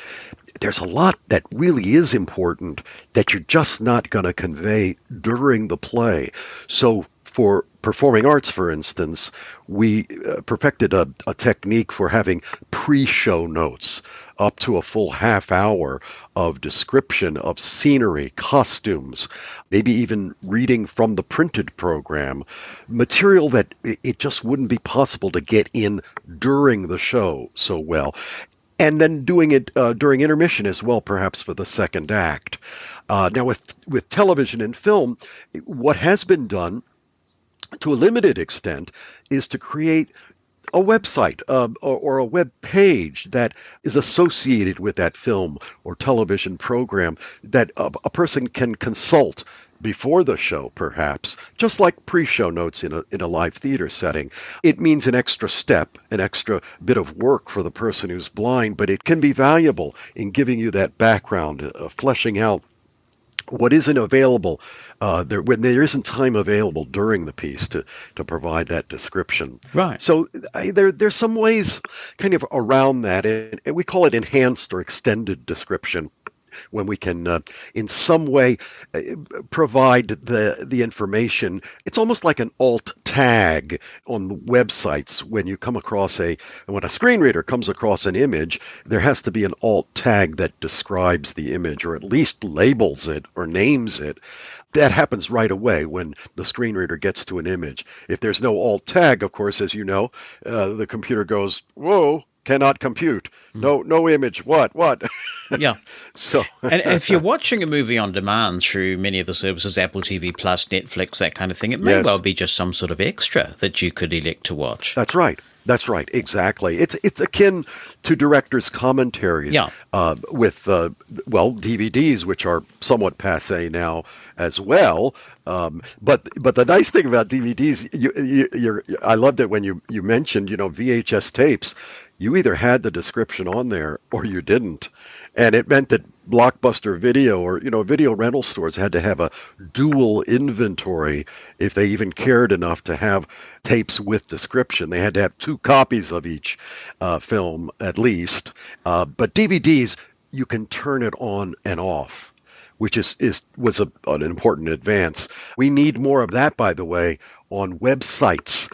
there's a lot that really is important that you're just not going to convey during the play. So for performing arts, for instance, we perfected a technique for having pre-show notes, up to a full half hour of description of scenery, costumes, maybe even reading from the printed program, material that it just wouldn't be possible to get in during the show so well. And then doing it during intermission as well, perhaps for the second act. Now, with television and film, what has been done to a limited extent is to create a website or a web page that is associated with that film or television program that a person can consult before the show, perhaps, just like pre-show notes in a live theater setting. It means an extra step, an extra bit of work for the person who's blind, but it can be valuable in giving you that background, fleshing out what isn't available when there isn't time available during the piece to provide that description. Right. So there's some ways kind of around that, and we call it enhanced or extended description, when we can in some way provide the information. It's almost like an alt tag on websites. When a screen reader comes across an image, there has to be an alt tag that describes the image, or at least labels it or names it. That happens right away when the screen reader gets to an image. If there's no alt tag, of course, as you know, the computer goes, whoa, cannot compute. No image. What? Yeah. So, and if you're watching a movie on demand through many of the services, Apple TV Plus, Netflix, that kind of thing, it may well be just some sort of extra that you could elect to watch. That's right. Exactly. It's akin to directors' commentaries with DVDs, which are somewhat passé now as well. But the nice thing about DVDs, I loved it when you mentioned, VHS tapes. You either had the description on there or you didn't. And it meant that Blockbuster Video or, video rental stores had to have a dual inventory if they even cared enough to have tapes with description. They had to have 2 copies of each film at least. But DVDs, you can turn it on and off, which was an important advance. We need more of that, by the way, on websites.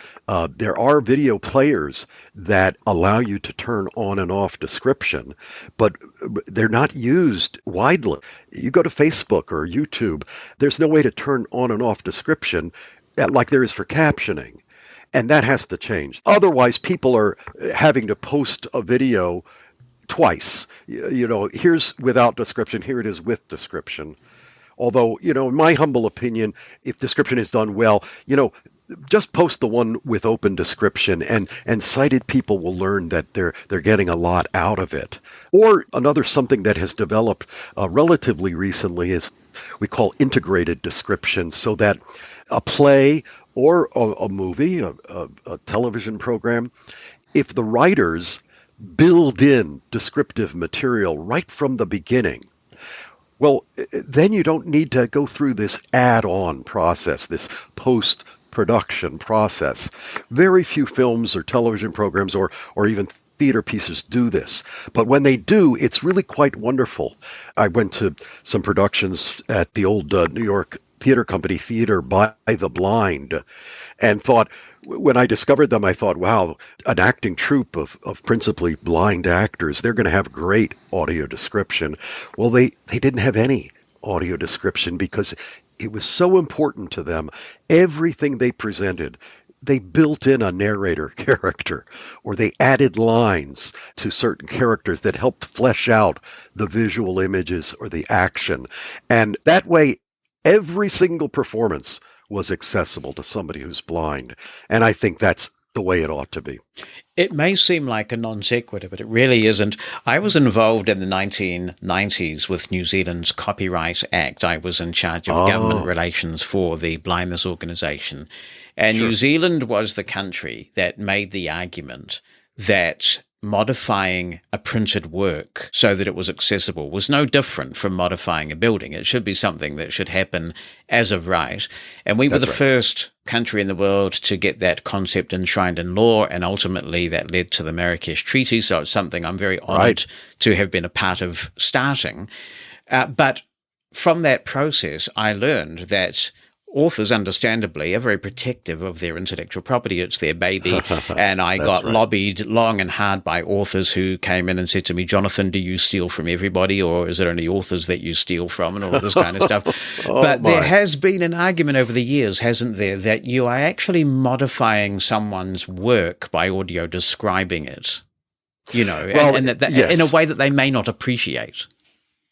There are video players that allow you to turn on and off description, but they're not used widely. You go to Facebook or YouTube, there's no way to turn on and off description like there is for captioning. And that has to change. Otherwise, people are having to post a video twice. Here's without description, here it is with description. Although, in my humble opinion, if description is done well, just post the one with open description, and sighted people will learn that they're getting a lot out of it. Or something that has developed relatively recently is we call integrated description, so that a play or a movie, a television program, if the writers build in descriptive material right from the beginning, well, then you don't need to go through this add-on process, this post-production process. Very few films or television programs or even theater pieces do this. But when they do, it's really quite wonderful. I went to some productions at the old New York theater company, Theater by the Blind, and thought, when I discovered them, I thought, wow, an acting troupe of principally blind actors, they're going to have great audio description. Well, they didn't have any audio description because it was so important to them. Everything they presented, they built in a narrator character, or they added lines to certain characters that helped flesh out the visual images or the action. And that way, every single performance was accessible to somebody who's blind. And I think that's the way it ought to be. It may seem like a non sequitur, but it really isn't. I was involved in the 1990s with New Zealand's Copyright Act. I was in charge of government relations for the blindness organisation. And New Zealand was the country that made the argument that modifying a printed work so that it was accessible was no different from modifying a building. It should be something that should happen as of right. And we were the first country in the world to get that concept enshrined in law, and ultimately that led to the Marrakesh Treaty. So it's something I'm very honoured to have been a part of starting. But from that process, I learned that authors, understandably, are very protective of their intellectual property. It's their baby. And I got lobbied long and hard by authors who came in and said to me, Jonathan, do you steal from everybody, or is it only authors that you steal from, and all of this kind of stuff? But there has been an argument over the years, hasn't there, that you are actually modifying someone's work by audio describing it, you know, in a way that they may not appreciate.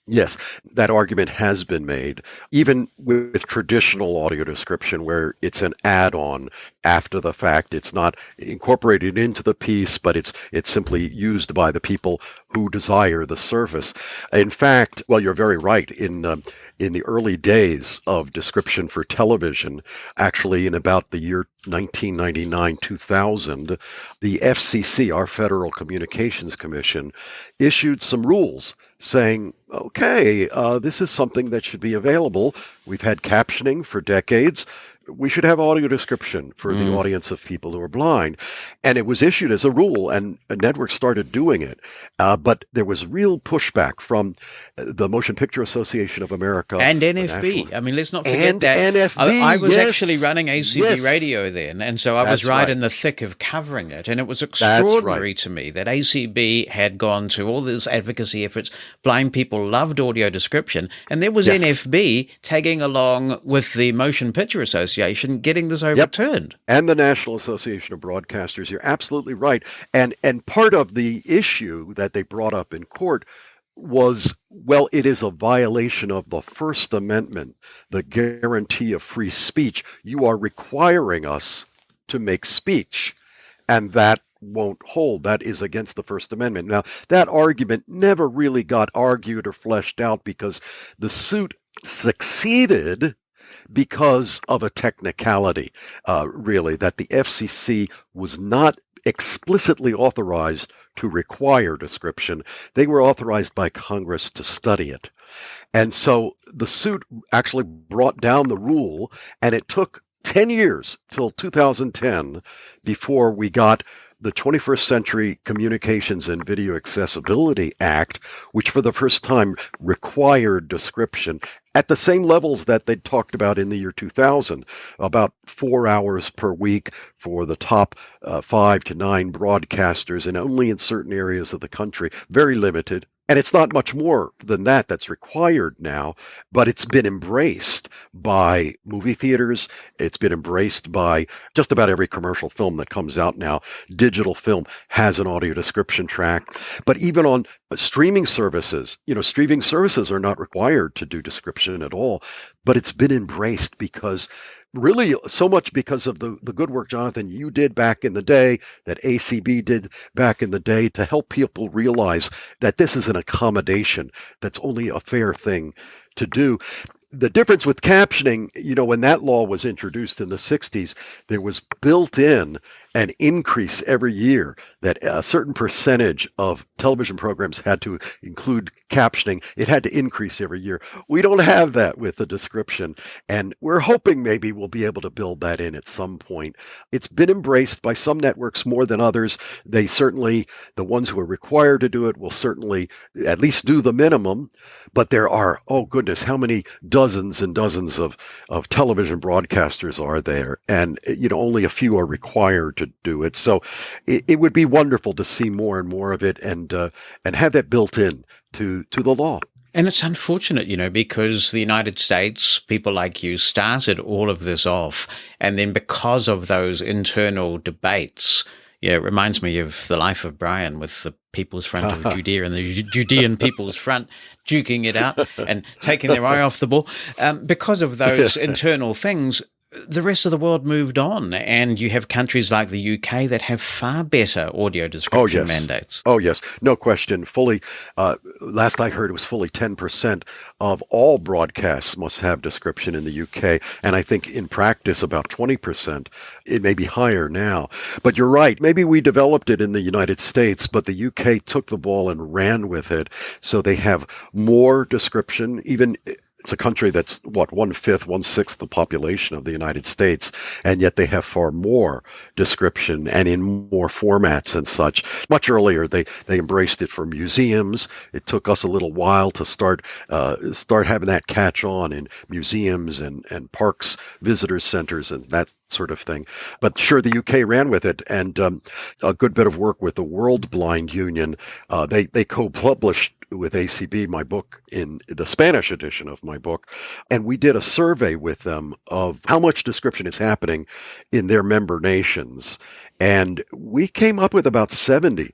Yes, that argument has been made, even with traditional audio description, where it's an add-on after the fact. It's not incorporated into the piece, but it's simply used by the people who desire the service. In fact, well, you're very right. In the early days of description for television, actually in about the year 1999-2000, the FCC, our Federal Communications Commission, issued some rules saying, okay, this is something that should be available. We've had captioning for decades. We should have audio description for the audience of people who are blind. And it was issued as a rule, and networks started doing it. But there was real pushback from the Motion Picture Association of America. And NFB. I mean, let's not forget that. NFB, I was actually running ACB radio then, and so I was right in the thick of covering it. And it was extraordinary to me that ACB had gone to all these advocacy efforts. Blind people loved audio description. And there was NFB tagging along with the Motion Picture Association getting this overturned. And the National Association of Broadcasters. You're absolutely right. And part of the issue that they brought up in court was, well, it is a violation of the First Amendment, the guarantee of free speech. You are requiring us to make speech, and that won't hold. That is against the First Amendment. Now, that argument never really got argued or fleshed out because the suit succeeded because of a technicality, really, that the FCC was not explicitly authorized to require description. They were authorized by Congress to study it. And so the suit actually brought down the rule, and it took 10 years till 2010 before we got the 21st Century Communications and Video Accessibility Act, which for the first time required description at the same levels that they talked about in the year 2000, about 4 hours per week for the top 5 to 9 broadcasters, and only in certain areas of the country, very limited. And it's not much more than that that's required now, but it's been embraced by movie theaters. It's been embraced by just about every commercial film that comes out now. Digital film has an audio description track. But even on streaming services, streaming services are not required to do description at all. But it's been embraced because really so much because of the good work, Jonathan, you did back in the day, that ACB did back in the day, to help people realize that this is an accommodation that's only a fair thing to do. The difference with captioning, when that law was introduced in the 60s, there was built in an increase every year that a certain percentage of television programs had to include captioning. It had to increase every year. We don't have that with the description, and we're hoping maybe we'll be able to build that in at some point. It's been embraced by some networks more than others. They certainly, the ones who are required to do it, will certainly at least do the minimum. But there are, oh goodness, how many dozens and dozens of television broadcasters are there? And, only a few are required to do it. So it would be wonderful to see more and more of it and have that built in to the law. And it's unfortunate, because the United States, people like you, started all of this off. And then because of those internal debates, it reminds me of The Life of Brian with the People's Front of Judea and the Judean People's Front duking it out and taking their eye off the ball. Because of those internal things, the rest of the world moved on, and you have countries like the UK that have far better audio description mandates. Oh, yes. No question. Fully, last I heard, it was fully 10% of all broadcasts must have description in the UK, and I think in practice about 20%. It may be higher now. But you're right. Maybe we developed it in the United States, but the UK took the ball and ran with it, so they have more description, even. It's a country that's, 1/6 the population of the United States, and yet they have far more description and in more formats and such. Much earlier, they embraced it for museums. It took us a little while to start having that catch on in museums and parks, visitor centers, and that sort of thing. But sure, the UK ran with it, and a good bit of work with the World Blind Union. They co-published with ACB my book, in the Spanish edition of my book, and we did a survey with them of how much description is happening in their member nations, and we came up with about 70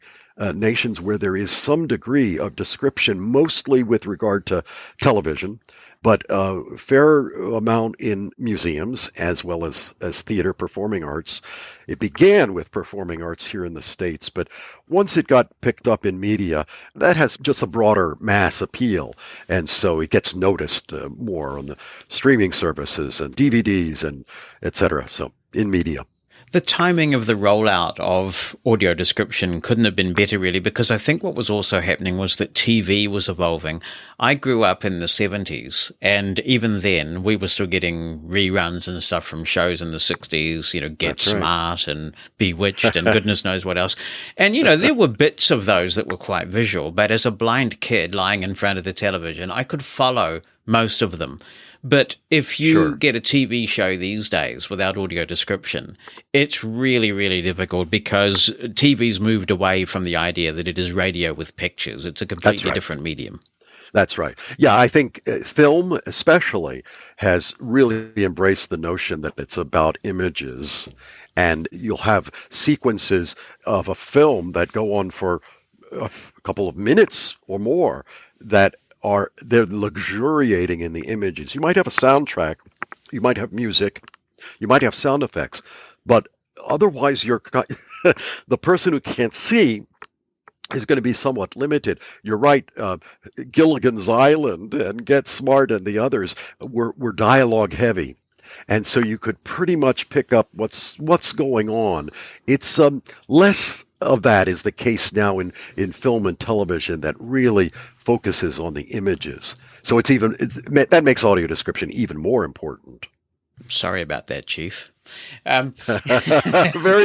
nations where there is some degree of description, mostly with regard to television, but a fair amount in museums as well as theater, performing arts. It began with performing arts here in the States, but once it got picked up in media, that has just a broader mass appeal, and so it gets noticed more on the streaming services and DVDs and et cetera, so in media. The timing of the rollout of audio description couldn't have been better, really, because I think what was also happening was that TV was evolving. I grew up in the 70s, and even then we were still getting reruns and stuff from shows in the 60s, Get That's Smart and Bewitched and goodness knows what else. And, there were bits of those that were quite visual, but as a blind kid lying in front of the television, I could follow most of them. But if you get a TV show these days without audio description, it's really, really difficult because TV's moved away from the idea that it is radio with pictures. It's a completely different medium. That's right. Yeah, I think film especially has really embraced the notion that it's about images, and you'll have sequences of a film that go on for a couple of minutes or more that they're luxuriating in the images. You might have a soundtrack, you might have music, you might have sound effects, but otherwise the person who can't see is going to be somewhat limited. You're right. Gilligan's Island and Get Smart and the others were dialogue heavy. And so you could pretty much pick up what's going on. It's less of that is the case now in film and television that really focuses on the images. So that makes audio description even more important. Sorry about that, Chief. Very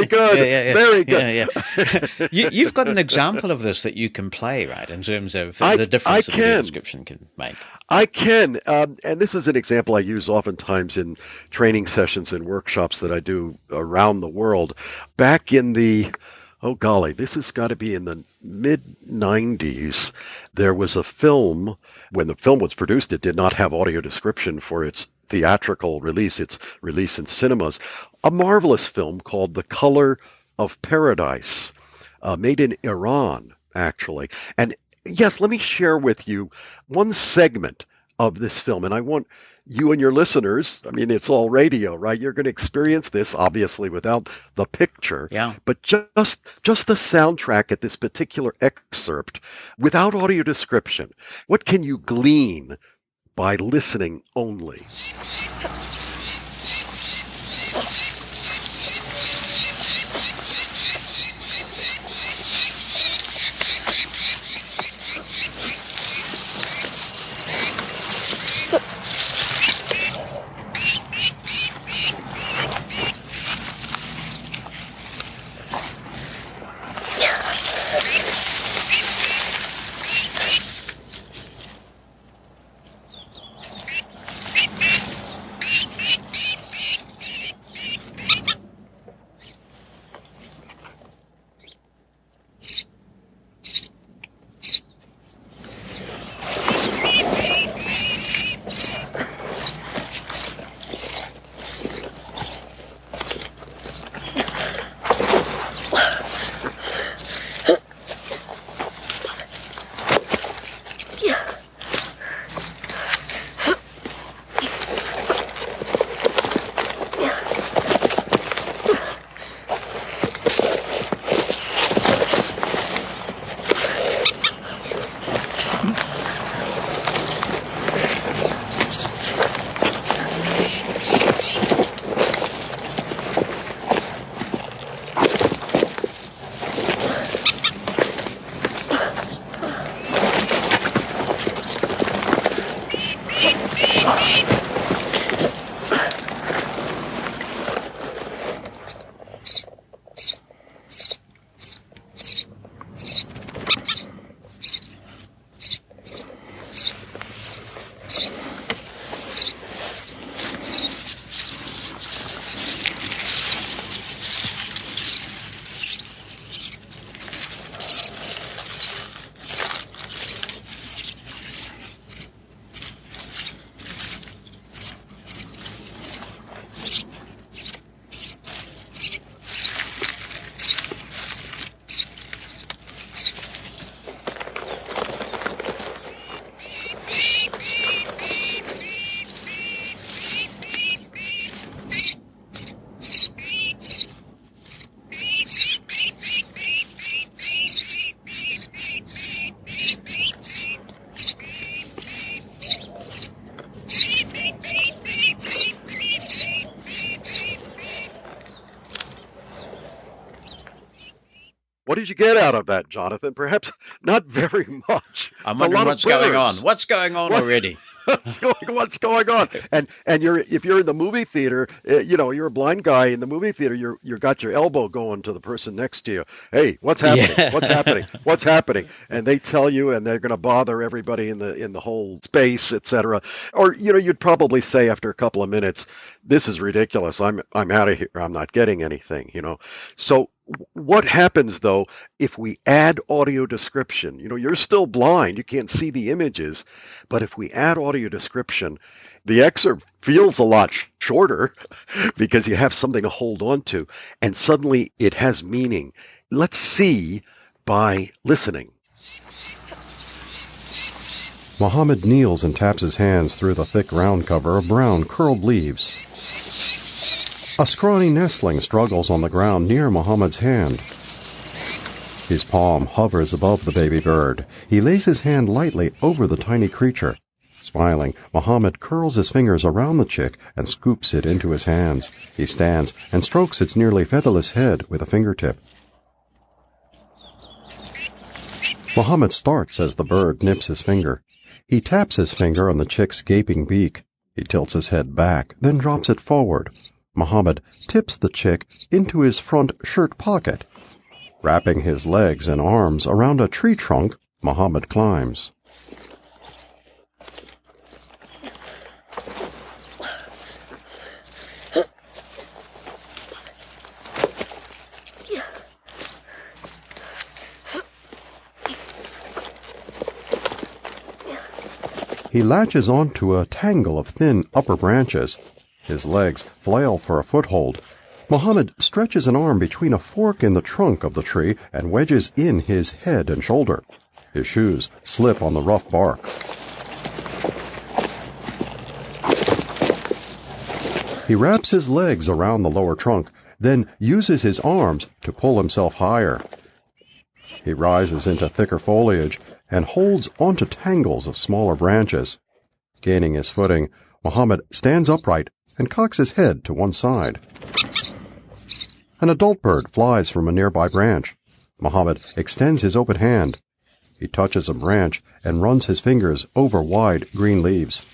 good. Very good. You've got an example of this that you can play, right, in terms of the difference that the description can make. I can, and this is an example I use oftentimes in training sessions and workshops that I do around the world. Back in this has got to be in the mid-90s, there was a film. When the film was produced, it did not have audio description for its theatrical release, its release in cinemas. A marvelous film called The Color of Paradise, made in Iran, actually. And yes, let me share with you one segment of this film, and I want you and your listeners, it's all radio, right? You're going to experience this, obviously, without the picture. Yeah. But just the soundtrack at this particular excerpt, without audio description, what can you glean by listening only. What did you get out of that, Jonathan? Perhaps not very much. I'm It's a wondering lot of what's going on. birds. What's going on already? What's going on? And if you're in the movie theater, you're a blind guy in the movie theater. You got your elbow going to the person next to you. Hey, what's happening? Yeah. What's happening? What's happening? And they tell you, and they're going to bother everybody in the whole space, etc. Or you'd probably say after a couple of minutes, this is ridiculous. I'm out of here. I'm not getting anything. So what happens though if we add audio description? You're still blind, you can't see the images, but if we add audio description, the excerpt feels a lot shorter because you have something to hold on to, and suddenly it has meaning. Let's see by listening. Mohammed kneels and taps his hands through the thick ground cover of brown curled leaves. A scrawny nestling struggles on the ground near Mohammed's hand. His palm hovers above the baby bird. He lays his hand lightly over the tiny creature. Smiling, Mohammed curls his fingers around the chick and scoops it into his hands. He stands and strokes its nearly featherless head with a fingertip. Mohammed starts as the bird nips his finger. He taps his finger on the chick's gaping beak. He tilts his head back, then drops it forward. Mohammed tips the chick into his front shirt pocket. Wrapping his legs and arms around a tree trunk, Mohammed climbs. He latches onto a tangle of thin upper branches. His legs flail for a foothold. Mohammed stretches an arm between a fork in the trunk of the tree and wedges in his head and shoulder. His shoes slip on the rough bark. He wraps his legs around the lower trunk, then uses his arms to pull himself higher. He rises into thicker foliage and holds onto tangles of smaller branches. Gaining his footing, Muhammad stands upright and cocks his head to one side. An adult bird flies from a nearby branch. Muhammad extends his open hand. He touches a branch and runs his fingers over wide green leaves.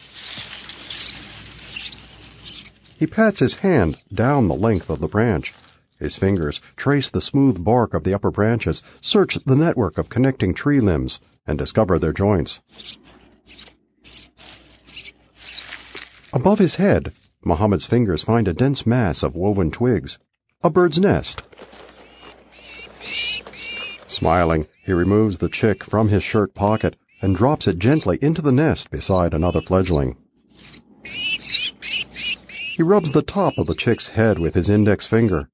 He pats his hand down the length of the branch. His fingers trace the smooth bark of the upper branches, search the network of connecting tree limbs, and discover their joints. Above his head, Muhammad's fingers find a dense mass of woven twigs, a bird's nest. Smiling, he removes the chick from his shirt pocket and drops it gently into the nest beside another fledgling. He rubs the top of the chick's head with his index finger.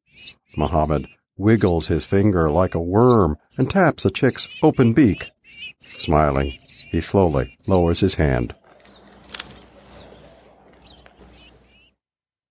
Muhammad wiggles his finger like a worm and taps the chick's open beak. Smiling, he slowly lowers his hand.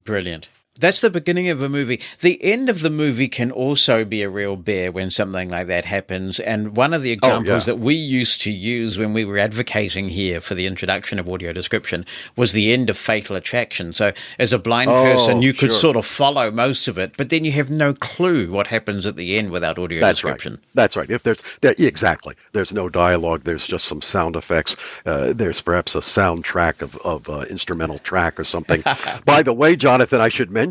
Brilliant. That's the beginning of a movie. The end of the movie can also be a real bear when something like that happens. And one of the examples that we used to use when we were advocating here for the introduction of audio description was the end of Fatal Attraction. So as a blind person, you could sort of follow most of it, but then you have no clue what happens at the end without audio description. Right. That's right. If exactly. There's no dialogue. There's just some sound effects. There's perhaps a soundtrack of instrumental track or something. By the way, Jonathan, I should mention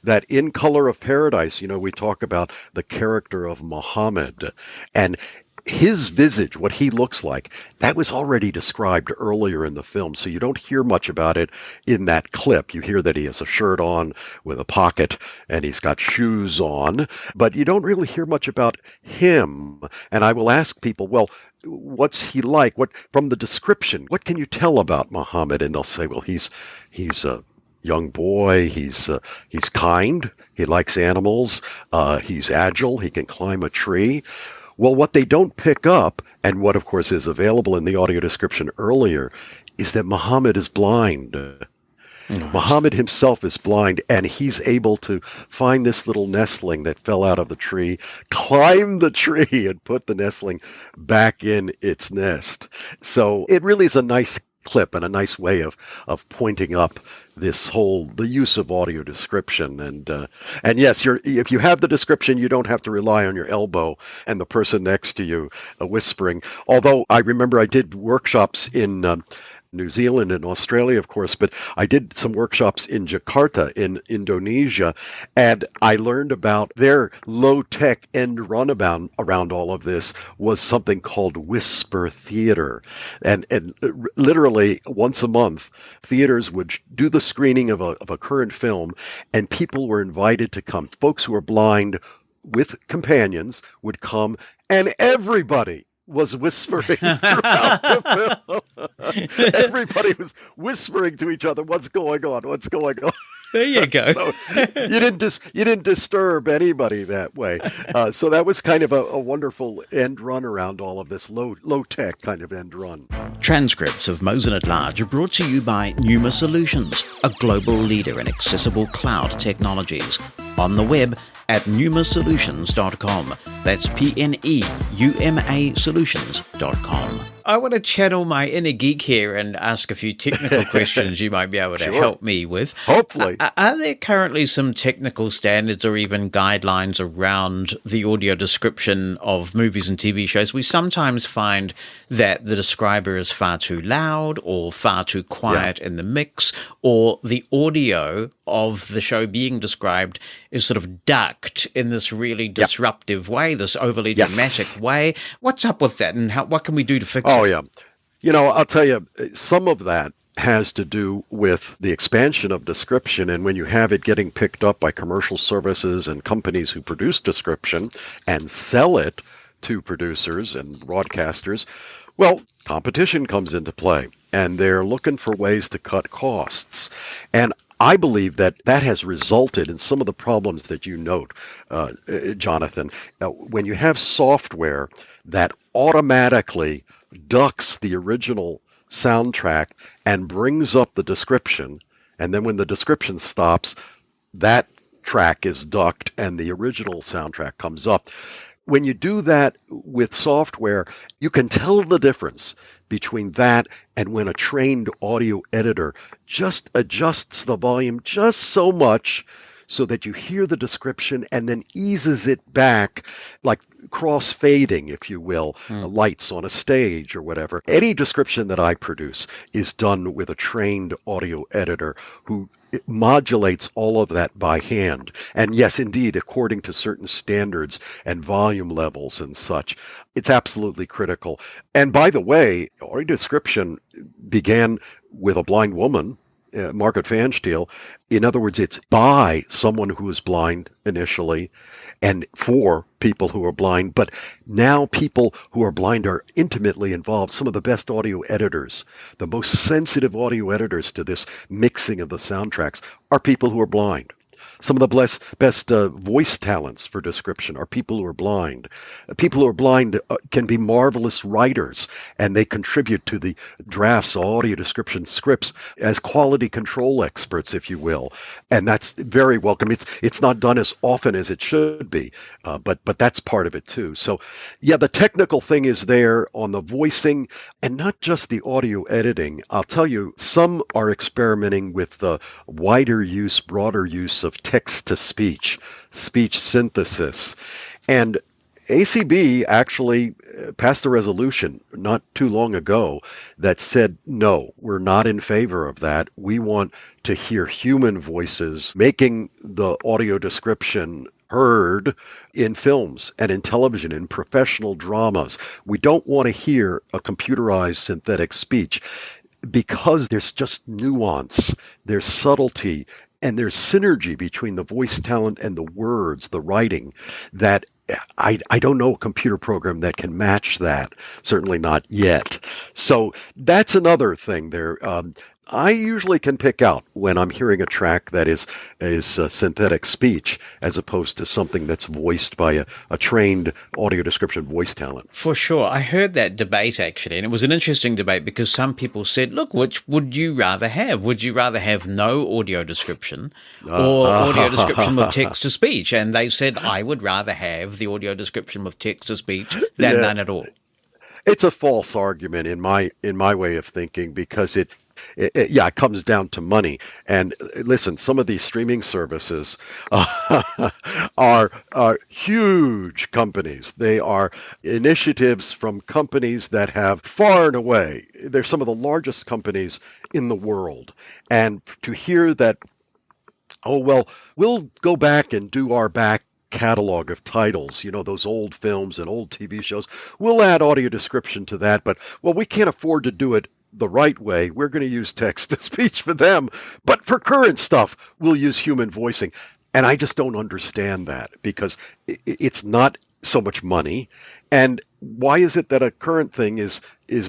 that in Color of Paradise, we talk about the character of Muhammad and his visage, what he looks like. That was already described earlier in the film, so you don't hear much about it in that clip. You hear that he has a shirt on with a pocket and he's got shoes on, but you don't really hear much about him. And I will ask people, well, what's he like? What from the description, what can you tell about Muhammad? And they'll say, well, he's a young boy, he's kind, he likes animals, he's agile, he can climb a tree. Well, what they don't pick up, and what of course is available in the audio description earlier, is that Muhammad is blind. Muhammad himself is blind, and he's able to find this little nestling that fell out of the tree, climb the tree, and put the nestling back in its nest. So it really is a nice clip and a nice way of pointing up the use of audio description. And yes, if you have the description, you don't have to rely on your elbow and the person next to you whispering. Although I remember I did workshops in New Zealand and Australia, of course, but I did some workshops in Jakarta in Indonesia, and I learned about their low-tech end run around all of this was something called whisper theater. And literally once a month, theaters would do the screening of a current film, and people were invited to come. Folks who were blind with companions would come, and everybody was whispering throughout the film. Everybody was whispering to each other, what's going on? There you go. So you didn't disturb anybody that way. So that was kind of a wonderful end run around all of this low tech kind of end run. Transcripts of Mosen At Large are brought to you by Pneuma Solutions, a global leader in accessible cloud technologies. On the web at pneumasolutions.com. That's PNEUMA Solutions.com. I want to channel my inner geek here and ask a few technical questions you might be able to help me with. Hopefully. Are there currently some technical standards or even guidelines around the audio description of movies and TV shows? We sometimes find that the describer is far too loud or far too quiet in the mix, or the audio of the show being described is sort of ducked in this really disruptive way, this overly dramatic way. What's up with that, and what can we do to fix it? Oh, yeah. I'll tell you, some of that has to do with the expansion of description, and when you have it getting picked up by commercial services and companies who produce description and sell it to producers and broadcasters, well, competition comes into play, and they're looking for ways to cut costs. And I believe that has resulted in some of the problems that you note, Jonathan. When you have software that automatically ducks the original soundtrack and brings up the description, and then when the description stops, that track is ducked and the original soundtrack comes up. when you do that with software, you can tell the difference between that and when a trained audio editor just adjusts the volume just so much so that you hear the description and then eases it back, like cross-fading, if you will, lights on a stage or whatever. Any description that I produce is done with a trained audio editor who modulates all of that by hand. And yes, indeed, according to certain standards and volume levels and such. It's absolutely critical. And by the way, audio description began with a blind woman, Margaret Fansteel. In other words, it's by someone who was blind initially and for people who are blind. But now people who are blind are intimately involved. Some of the best audio editors, the most sensitive audio editors to this mixing of the soundtracks are people who are blind. Some of the best voice talents for description are people who are blind. People who are blind can be marvelous writers, and they contribute to the drafts, audio description scripts as quality control experts, if you will. And that's very welcome. It's not done as often as it should be, but that's part of it too. So, yeah, the technical thing is there on the voicing, and not just the audio editing. I'll tell you, some are experimenting with the wider use, broader use of text-to-speech, speech synthesis. And ACB actually passed a resolution not too long ago that said, no, we're not in favor of that. We want to hear human voices making the audio description heard in films and in television, in professional dramas. We don't want to hear a computerized synthetic speech because there's just nuance, there's subtlety, and there's synergy between the voice talent and the words, the writing, that I don't know a computer program that can match that, certainly not yet. So that's another thing there. I usually can pick out when I'm hearing a track that is synthetic speech as opposed to something that's voiced by a trained audio description voice talent. For sure. I heard that debate, actually, and it was an interesting debate because some people said, look, which would you rather have? Would you rather have no audio description or audio description with text-to-speech? And they said, I would rather have the audio description with text-to-speech than none at all. It's a false argument in my way of thinking because it comes down to money. And listen, some of these streaming services are huge companies. They are initiatives from companies that have far and away, they're some of the largest companies in the world. And to hear that, oh, well, we'll go back and do our back catalog of titles, those old films and old TV shows. We'll add audio description to that, but, well, we can't afford to do it the right way. We're going to use text-to-speech for them, but for current stuff, we'll use human voicing. And I just don't understand that because it's not so much money. And why is it that a current thing is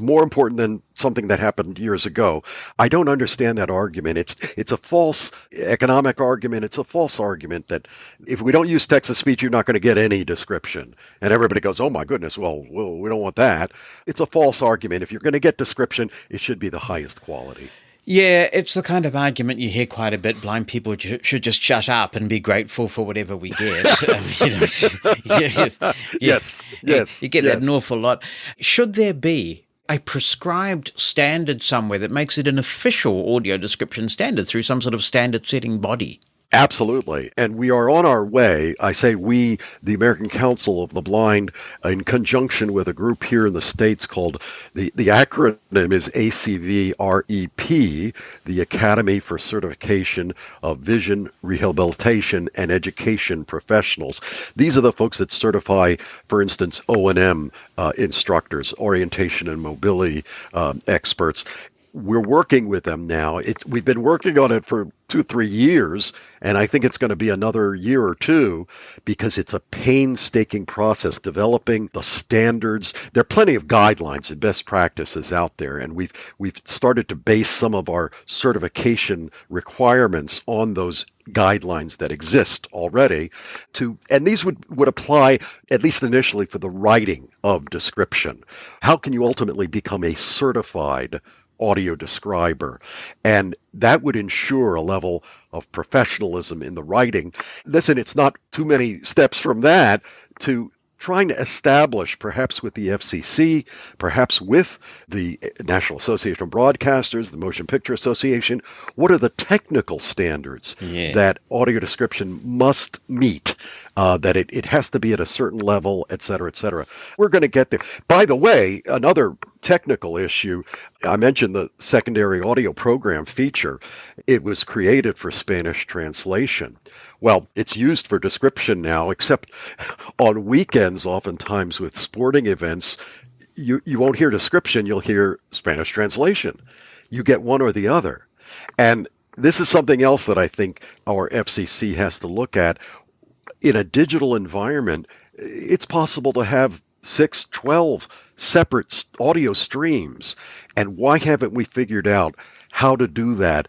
more important than something that happened years ago? I don't understand that argument. It's a false economic argument. It's a false argument that if we don't use text-to-speech, you're not going to get any description. And everybody goes, oh my goodness, well, we don't want that. It's a false argument. If you're going to get description, it should be the highest quality. Yeah, it's the kind of argument you hear quite a bit. Blind people should just shut up and be grateful for whatever we get. Yes. You get that an awful lot. Should there be a prescribed standard somewhere that makes it an official audio description standard through some sort of standard setting body? Absolutely. And we are on our way. I say we, the American Council of the Blind, in conjunction with a group here in the States called, the acronym is ACVREP, the Academy for Certification of Vision Rehabilitation and Education Professionals. These are the folks that certify, for instance, O&M instructors, orientation and mobility experts. We're working with them now. We've been working on it for 2-3 years, and I think it's going to be another year or two because it's a painstaking process developing the standards. There are plenty of guidelines and best practices out there, and we've started to base some of our certification requirements on those guidelines that exist already and these would apply at least initially for the writing of description. How can you ultimately become a certified audio describer? And that would ensure a level of professionalism in the writing. Listen, it's not too many steps from that to trying to establish, perhaps with the FCC, perhaps with the National Association of Broadcasters, the Motion Picture Association, what are the technical standards that audio description must meet, that it has to be at a certain level, et cetera, et cetera. We're going to get there. By the way, another technical issue, I mentioned the secondary audio program feature. It was created for Spanish translation. Well, it's used for description now, except on weekends, oftentimes with sporting events, you won't hear description, you'll hear Spanish translation. You get one or the other. And this is something else that I think our FCC has to look at. In a digital environment, it's possible to have 6, 12 separate audio streams. And why haven't we figured out how to do that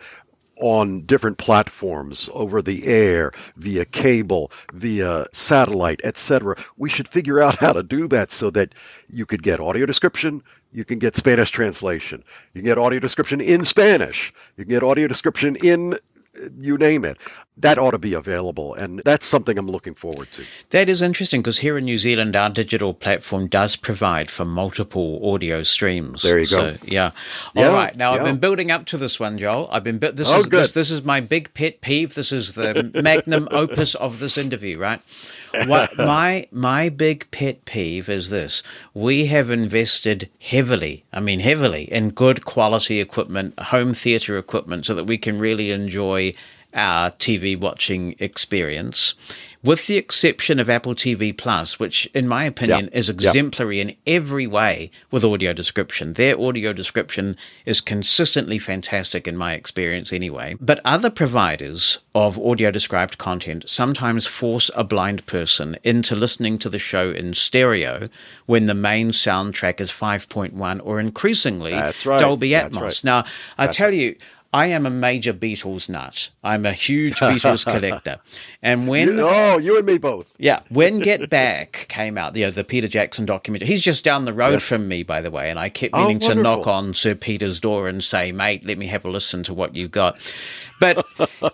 on different platforms, over the air, via cable, via satellite, etc.? We should figure out how to do that so that you could get audio description, you can get Spanish translation, you can get audio description in Spanish, you can get audio description in you name it. That ought to be available, and that's something I'm looking forward to. That is interesting, because here in New Zealand, our digital platform does provide for multiple audio streams. There you go. Yeah. All right. Now, I've been building up to this one, Joel. This is my big pet peeve. This is the magnum opus of this interview, right? My big pet peeve is this. We have invested heavily in good quality equipment, home theater equipment, so that we can really enjoy our TV watching experience, with the exception of Apple TV Plus, which in my opinion is exemplary in every way with audio description. Their audio description is consistently fantastic in my experience anyway. But other providers of audio described content sometimes force a blind person into listening to the show in stereo when the main soundtrack is 5.1 or increasingly Dolby Atmos. Now, I tell you, I am a major Beatles nut. I'm a huge Beatles collector. And when you and me both. Yeah, when Get Back came out, the Peter Jackson documentary, he's just down the road from me, by the way, and I kept meaning to knock on Sir Peter's door and say, mate, let me have a listen to what you've got. But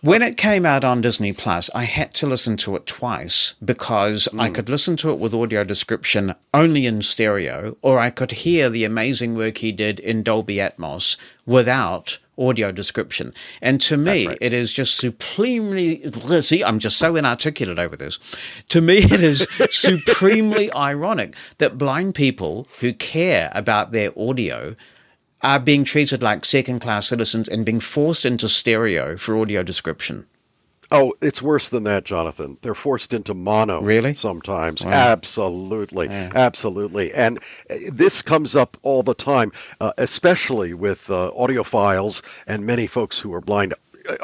when it came out on Disney Plus, I had to listen to it twice, because I could listen to it with audio description only in stereo, or I could hear the amazing work he did in Dolby Atmos without audio description. And to me, it is just supremely, see, I'm just so inarticulate over this. To me, it is supremely ironic that blind people who care about their audio are being treated like second-class citizens and being forced into stereo for audio description. Oh, it's worse than that, Jonathan. They're forced into mono. Really? Sometimes. Wow. Absolutely. Yeah. Absolutely. And this comes up all the time, especially with audiophiles and many folks who are blind.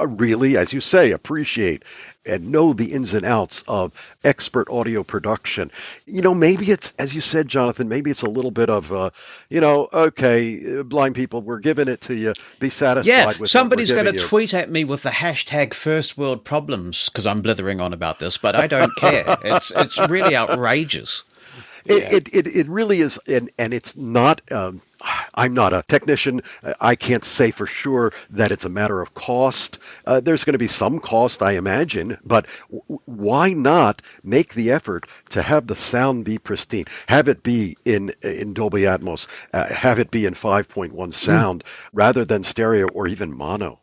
Really, as you say, appreciate and know the ins and outs of expert audio production. Maybe it's, as you said, Jonathan, maybe it's a little bit of, okay, blind people, we're giving it to you. Be satisfied with somebody's going to tweet at me with the hashtag first world problems because I'm blithering on about this, but I don't care. It's really outrageous. It really is, and it's not. I'm not a technician. I can't say for sure that it's a matter of cost. There's going to be some cost, I imagine, but why not make the effort to have the sound be pristine, have it be in Dolby Atmos, have it be in 5.1 sound rather than stereo or even mono?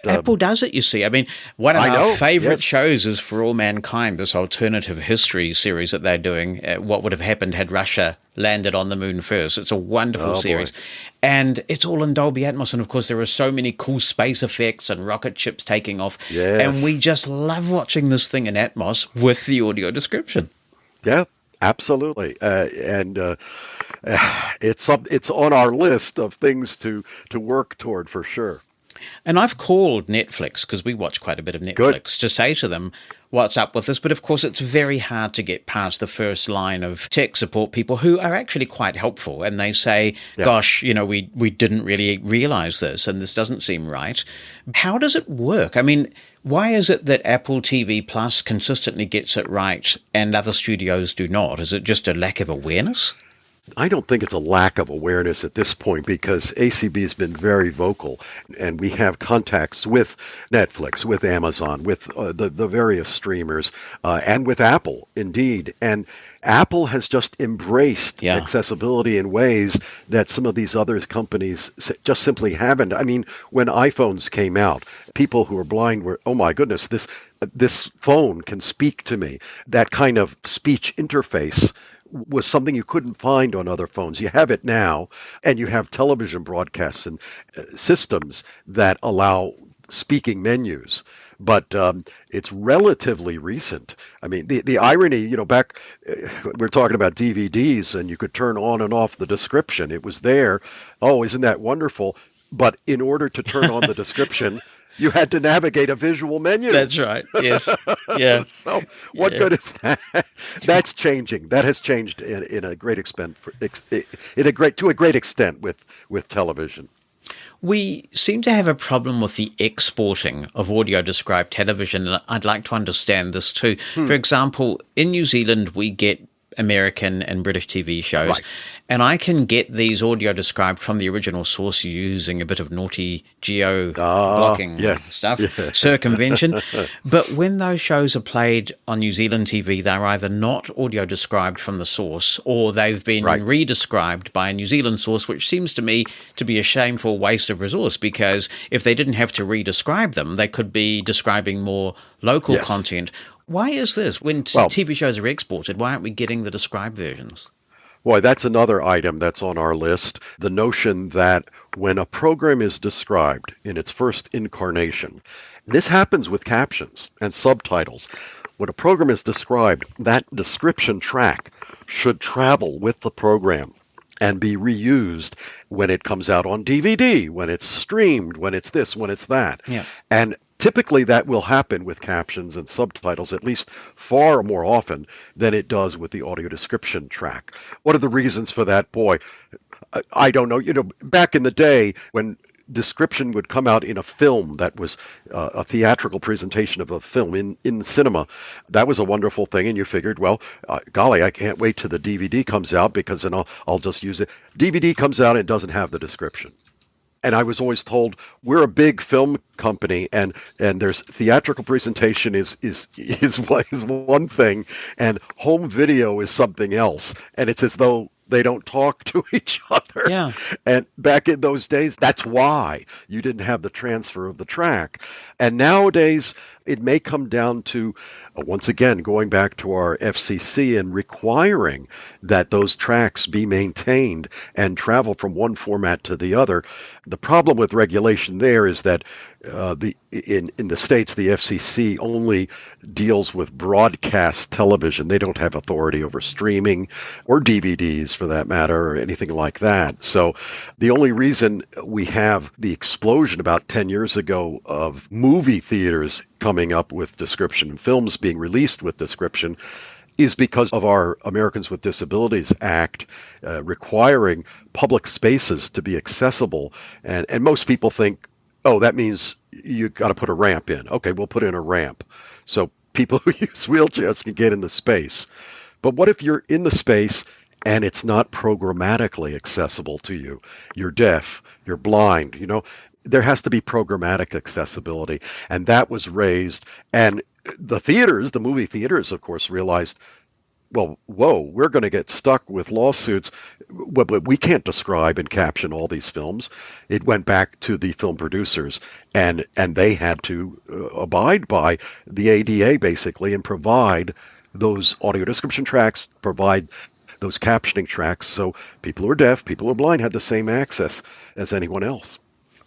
Apple does it, you see. I mean, one of our favorite shows is For All Mankind, this alternative history series that they're doing. What would have happened had Russia landed on the moon first? It's a wonderful series. Boy. And it's all in Dolby Atmos. And of course, there are so many cool space effects and rocket ships taking off. Yes. And we just love watching this thing in Atmos with the audio description. Yeah. Absolutely, and it's on our list of things to work toward for sure. And I've called Netflix, because we watch quite a bit of Netflix, to say to them, what's up with this? But of course, it's very hard to get past the first line of tech support people who are actually quite helpful. And they say, gosh, we didn't really realize this, and this doesn't seem right. How does it work? I mean, why is it that Apple TV Plus consistently gets it right and other studios do not? Is it just a lack of awareness? I don't think it's a lack of awareness at this point because ACB has been very vocal, and we have contacts with Netflix, with Amazon, with the various streamers, and with Apple, indeed. And Apple has just embraced accessibility in ways that some of these other companies just simply haven't. I mean, when iPhones came out, people who were blind were, oh my goodness, this phone can speak to me. That kind of speech interface was something you couldn't find on other phones. You have it now, and you have television broadcasts and systems that allow speaking menus. But it's relatively recent. I mean, the irony, back, we're talking about DVDs, and you could turn on and off the description. It was there. Oh, isn't that wonderful? But in order to turn on the description, you had to navigate a visual menu. That's right. Yes. Yeah. So what good is that? That's changing. That has changed in a great extent to a great extent with television. We seem to have a problem with the exporting of audio-described television, and I'd like to understand this too. For example, in New Zealand, we get American and British TV shows, and I can get these audio described from the original source using a bit of naughty geo-blocking stuff, circumvention. But when those shows are played on New Zealand TV, they're either not audio described from the source, or they've been re-described by a New Zealand source, which seems to me to be a shameful waste of resource, because if they didn't have to re-describe them, they could be describing more local content. Why is this? When TV shows are exported, why aren't we getting the described versions? Boy, that's another item that's on our list. The notion that when a program is described in its first incarnation, this happens with captions and subtitles. When a program is described, that description track should travel with the program and be reused when it comes out on DVD, when it's streamed, when it's this, when it's that. And typically that will happen with captions and subtitles, at least far more often than it does with the audio description track. What are the reasons for that? Boy, I don't know. Back in the day when description would come out in a film that was a theatrical presentation of a film in the cinema, that was a wonderful thing, and you figured, well, golly, I can't wait till the DVD comes out because then I'll just use it. DVD comes out and doesn't have the description. And I was always told, we're a big film company, and there's theatrical presentation is one thing, and home video is something else. And it's as though they don't talk to each other. And back in those days, that's why you didn't have the transfer of the track. And nowadays, it may come down to, once again, going back to our FCC and requiring that those tracks be maintained and travel from one format to the other. The problem with regulation there is that in the States, the FCC only deals with broadcast television. They don't have authority over streaming or DVDs, for that matter, or anything like that. So the only reason we have the explosion about 10 years ago of movie theaters coming up with description, films being released with description, is because of our Americans with Disabilities Act requiring public spaces to be accessible. And most people think, oh, that means you got to put a ramp in. Okay, we'll put in a ramp so people who use wheelchairs can get in the space. But what if you're in the space and it's not programmatically accessible to you? You're deaf, you're blind, there has to be programmatic accessibility. And that was raised. And the movie theaters, of course, realized, well, whoa, we're going to get stuck with lawsuits, but we can't describe and caption all these films. It went back to the film producers, and they had to abide by the ADA, basically, and provide those audio description tracks, provide those captioning tracks, so people who are deaf, people who are blind had the same access as anyone else.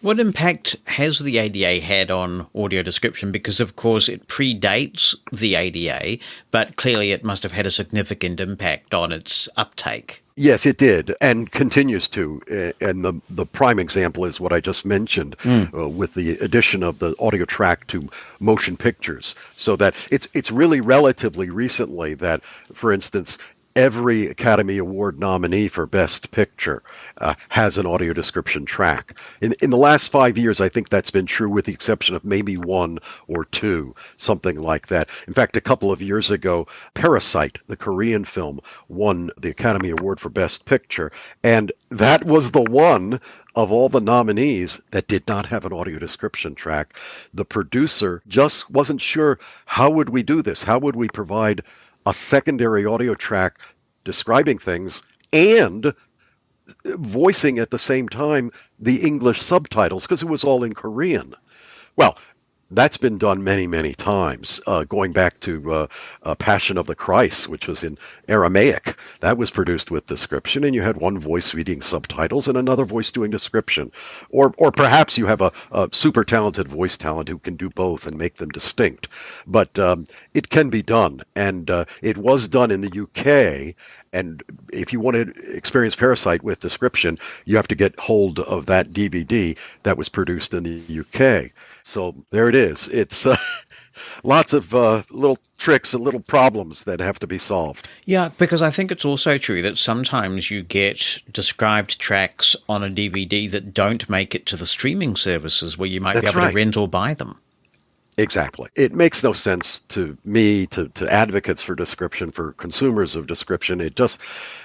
What impact has the ADA had on audio description? Because, of course, it predates the ADA, but clearly it must have had a significant impact on its uptake. Yes, it did, and continues to. And the prime example is what I just mentioned with the addition of the audio track to motion pictures. So that it's really relatively recently that, for instance, every Academy Award nominee for Best Picture has an audio description track. In the last 5 years, I think that's been true with the exception of maybe one or two, something like that. In fact, a couple of years ago, Parasite, the Korean film, won the Academy Award for Best Picture, and that was the one of all the nominees that did not have an audio description track. The producer just wasn't sure, how would we do this? How would we provide a secondary audio track describing things and voicing at the same time the English subtitles, because it was all in Korean. Well, that's been done many, many times, going back to Passion of the Christ, which was in Aramaic. That was produced with description, and you had one voice reading subtitles and another voice doing description. Or perhaps you have a super talented voice talent who can do both and make them distinct. But it can be done, and it was done in the UK. And if you want to experience Parasite with description, you have to get hold of that DVD that was produced in the UK. So there it is. It's lots of little tricks and little problems that have to be solved. Yeah, because I think it's also true that sometimes you get described tracks on a DVD that don't make it to the streaming services where you might be able to rent or buy them. Exactly. It makes no sense to me, to advocates for description, for consumers of description. It just,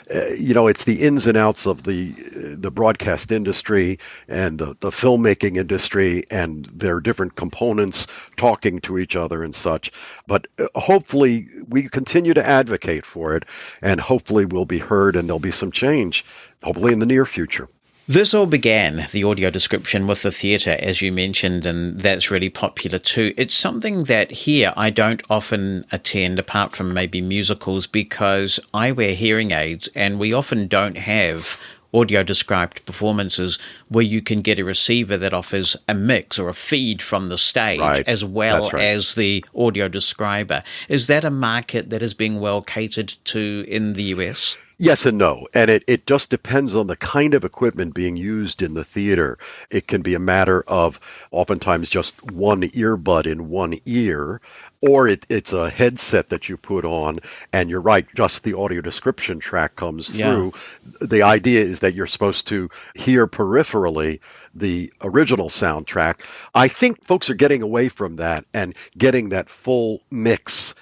it's the ins and outs of the broadcast industry and the filmmaking industry and their different components talking to each other and such. But hopefully we continue to advocate for it, and hopefully we'll be heard and there'll be some change, hopefully in the near future. This all began, the audio description, with the theatre, as you mentioned, and that's really popular too. It's something that here I don't often attend, apart from maybe musicals, because I wear hearing aids and we often don't have audio described performances where you can get a receiver that offers a mix or a feed from the stage as well as the audio describer. Is that a market that is being well catered to in the US? Yes and no. And it just depends on the kind of equipment being used in the theater. It can be a matter of oftentimes just one earbud in one ear, or it's a headset that you put on, and you're right, just the audio description track comes through. The idea is that you're supposed to hear peripherally the original soundtrack. I think folks are getting away from that and getting that full mix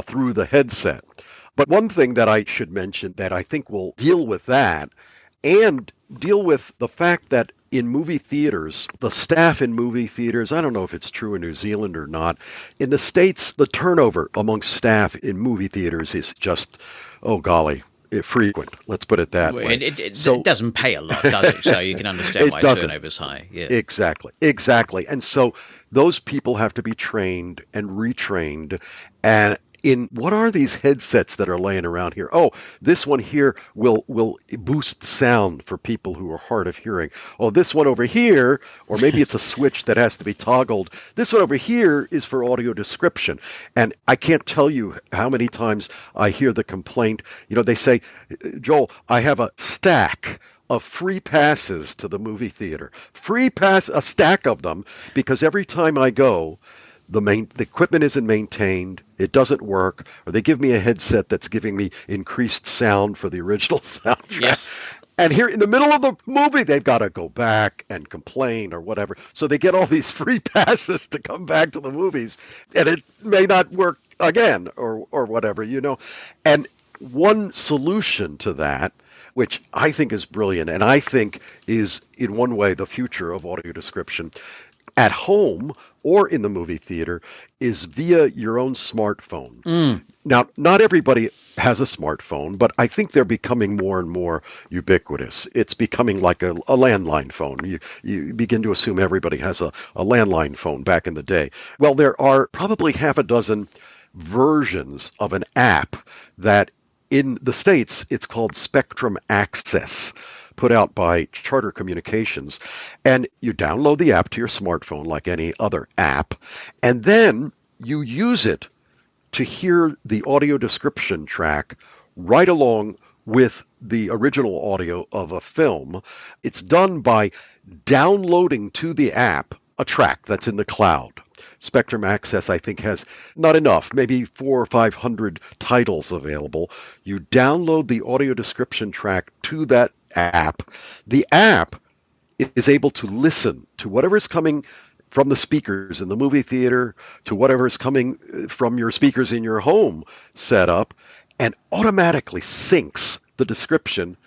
through the headset. But one thing that I should mention that I think will deal with that and deal with the fact that in movie theaters, the staff in movie theaters, I don't know if it's true in New Zealand or not, in the States, the turnover amongst staff in movie theaters is just, oh golly, frequent. Let's put it that way. It doesn't pay a lot, does it? So you can understand why turnover's high. Yeah. Exactly. And so those people have to be trained and retrained. And in what are these headsets that are laying around here? Oh, this one here will boost sound for people who are hard of hearing. Oh, this one over here, or maybe it's a switch that has to be toggled. This one over here is for audio description. And I can't tell you how many times I hear the complaint. They say, Joel, I have a stack of free passes to the movie theater. A stack of them, because every time I go, the equipment isn't maintained, it doesn't work, or they give me a headset that's giving me increased sound for the original soundtrack. Yeah. And here in the middle of the movie, they've got to go back and complain or whatever. So they get all these free passes to come back to the movies, and it may not work again or whatever, And one solution to that, which I think is brilliant, and I think is in one way the future of audio description, at home or in the movie theater, is via your own smartphone. Now, not everybody has a smartphone, but I think they're becoming more and more ubiquitous. It's becoming like a landline phone. You begin to assume everybody has a landline phone back in the day. Well, there are probably half a dozen versions of an app that in the States, it's called Spectrum Access, put out by Charter Communications. And you download the app to your smartphone like any other app, and then you use it to hear the audio description track right along with the original audio of a film. It's done by downloading to the app a track that's in the cloud. Spectrum Access, I think, has not enough, maybe 400 or 500 titles available. You download the audio description track to that app. The app is able to listen to whatever is coming from the speakers in the movie theater to whatever is coming from your speakers in your home setup, and automatically syncs the description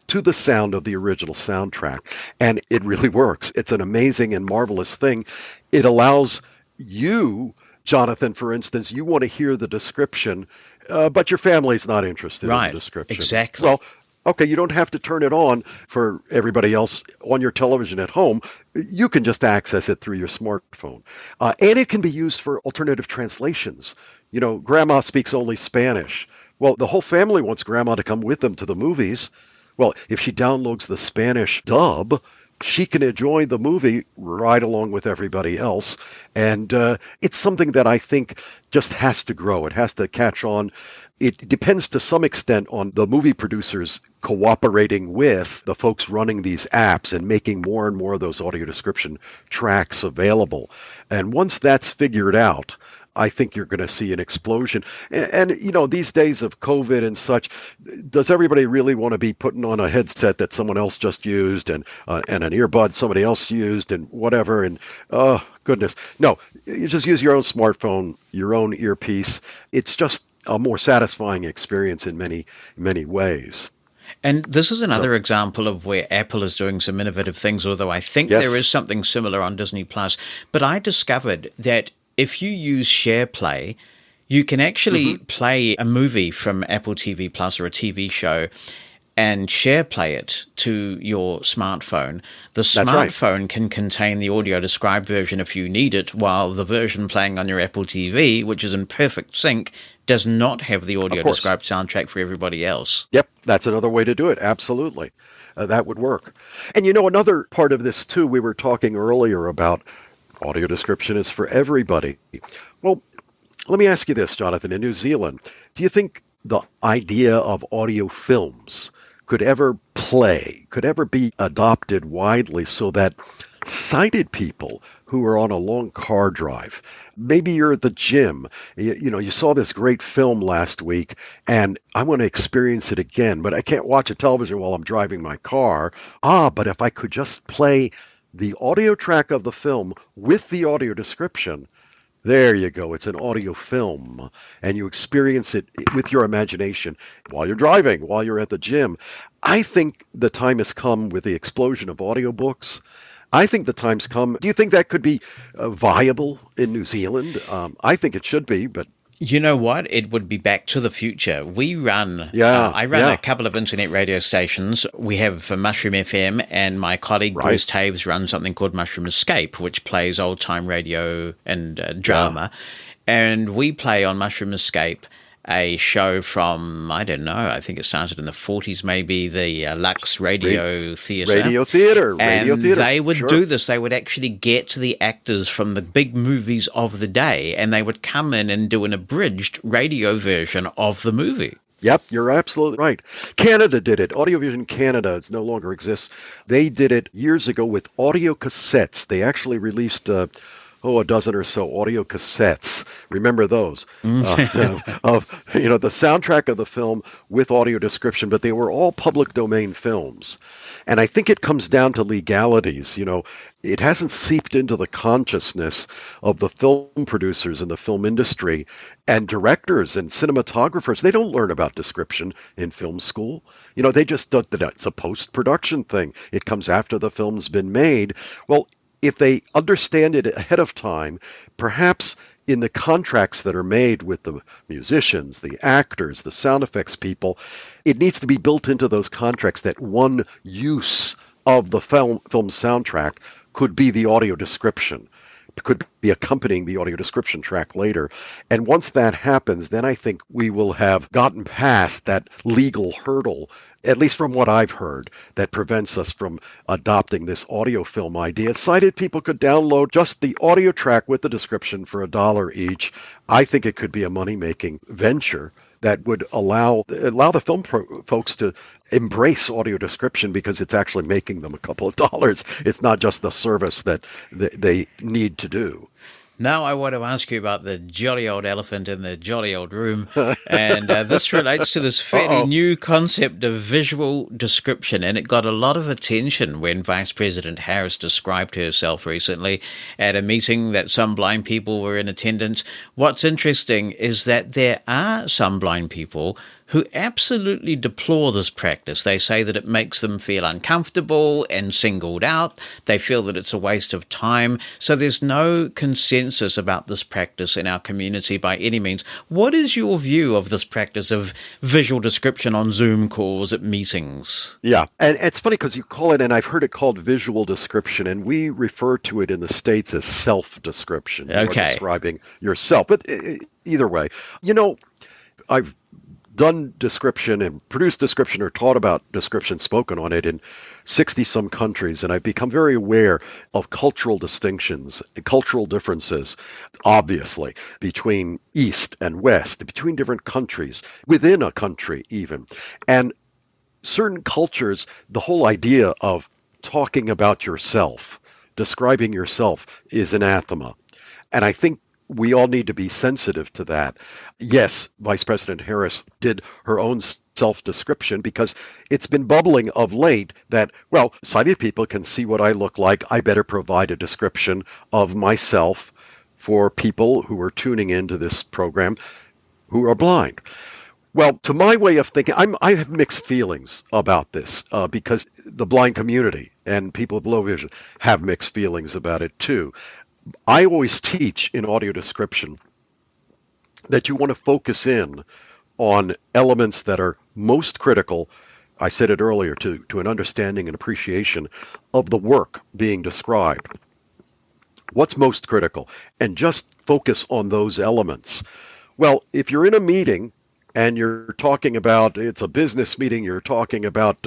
to the sound of the original soundtrack. And it really works. It's an amazing and marvelous thing. It allows you, Jonathan, for instance, you want to hear the description, but your family's not interested in the description. Exactly. Well, okay, you don't have to turn it on for everybody else on your television at home. You can just access it through your smartphone. And it can be used for alternative translations. You know, grandma speaks only Spanish. Well, the whole family wants grandma to come with them to the movies. Well, if she downloads the Spanish dub, she can enjoy the movie right along with everybody else. And it's something that I think just has to grow. It has to catch on. It depends to some extent on the movie producers cooperating with the folks running these apps and making more and more of those audio description tracks available. And once that's figured out, I think you're going to see an explosion. And, you know, these days of COVID and such, does everybody really want to be putting on a headset that someone else just used and an earbud somebody else used and whatever? And, oh, goodness. No, you just use your own smartphone, your own earpiece. It's just a more satisfying experience in many, many ways. And this is another example of where Apple is doing some innovative things, although I think there is something similar on Disney+. But I discovered that if you use SharePlay, you can actually play a movie from Apple TV Plus or a TV show and SharePlay it to your smartphone. The smartphone can contain the audio described version if you need it, while the version playing on your Apple TV, which is in perfect sync, does not have the audio described soundtrack for everybody else. Yep, that's another way to do it. Absolutely. That would work. And you know, another part of this too, we were talking earlier about audio description is for everybody. Well, let me ask you this, Jonathan. In New Zealand, do you think the idea of audio films could ever be adopted widely so that sighted people who are on a long car drive, maybe you're at the gym, you saw this great film last week and I want to experience it again, but I can't watch a television while I'm driving my car. But if I could just play the audio track of the film with the audio description, there you go. It's an audio film, and you experience it with your imagination while you're driving, while you're at the gym. I think the time has come with the explosion of audiobooks. I think the time's come. Do you think that could be viable in New Zealand? I think it should be, but you know what? It would be back to the future. We run, I run a couple of internet radio stations. We have Mushroom FM, and my colleague Bruce Taves runs something called Mushroom Escape, which plays old-time radio and drama. And we play on Mushroom Escape a show from, I don't know, I think it started in the 40s, maybe, the Lux Radio Theatre. Radio Theatre. They would do this. They would actually get the actors from the big movies of the day, and they would come in and do an abridged radio version of the movie. Yep, you're absolutely right. Canada did it. Audiovision Canada no longer exists. They did it years ago with audio cassettes. They actually released a dozen or so audio cassettes. Remember those? Of the soundtrack of the film with audio description, but they were all public domain films. And I think it comes down to legalities. You know, it hasn't seeped into the consciousness of the film producers in the film industry and directors and cinematographers. They don't learn about description in film school. You know, they just thought that it's a post-production thing. It comes after the film's been made. Well, if they understand it ahead of time, perhaps in the contracts that are made with the musicians, the actors, the sound effects people, it needs to be built into those contracts that one use of the film soundtrack could be the audio description, could be accompanying the audio description track later. And once that happens, then I think we will have gotten past that legal hurdle, at least from what I've heard, that prevents us from adopting this audio film idea. Sighted people could download just the audio track with the description for $1 each. I think it could be a money-making venture that would allow the film folks to embrace audio description because it's actually making them a couple of dollars. It's not just the service that they need to do. Now I want to ask you about the jolly old elephant in the jolly old room. And this relates to this fairly new concept of visual description. And it got a lot of attention when Vice President Harris described herself recently at a meeting that some blind people were in attendance. What's interesting is that there are some blind people who absolutely deplore this practice. They say that it makes them feel uncomfortable and singled out. They feel that it's a waste of time. So there's no consensus about this practice in our community by any means. What is your view of this practice of visual description on Zoom calls at meetings? Yeah, and it's funny because you call it, and I've heard it called visual description, and we refer to it in the States as self-description. You are describing yourself. But either way, I've done description and produced description or taught about description, spoken on it in 60-some countries, and I've become very aware of cultural distinctions, cultural differences, obviously, between East and West, between different countries, within a country even. And certain cultures, the whole idea of talking about yourself, describing yourself, is anathema. And I think we all need to be sensitive to that. Yes, Vice President Harris did her own self-description because it's been bubbling of late that, well, sighted people can see what I look like. I better provide a description of myself for people who are tuning into this program who are blind. Well, to my way of thinking, I have mixed feelings about this because the blind community and people with low vision have mixed feelings about it too. I always teach in audio description that you want to focus in on elements that are most critical, I said it earlier, to an understanding and appreciation of the work being described. What's most critical? And just focus on those elements. Well, if you're in a meeting and you're talking about, it's a business meeting, you're talking about,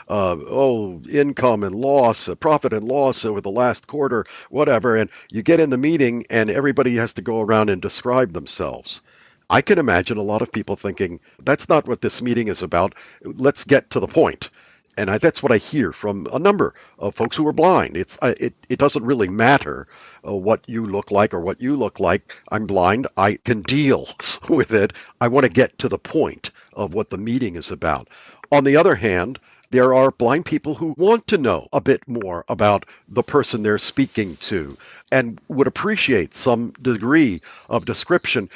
income and loss, profit and loss over the last quarter, whatever, and you get in the meeting and everybody has to go around and describe themselves. I can imagine a lot of people thinking, that's not what this meeting is about. Let's get to the point. And that's what I hear from a number of folks who are blind. It doesn't really matter what you look like or what you look like. I'm blind. I can deal with it. I want to get to the point of what the meeting is about. On the other hand, there are blind people who want to know a bit more about the person they're speaking to and would appreciate some degree of description.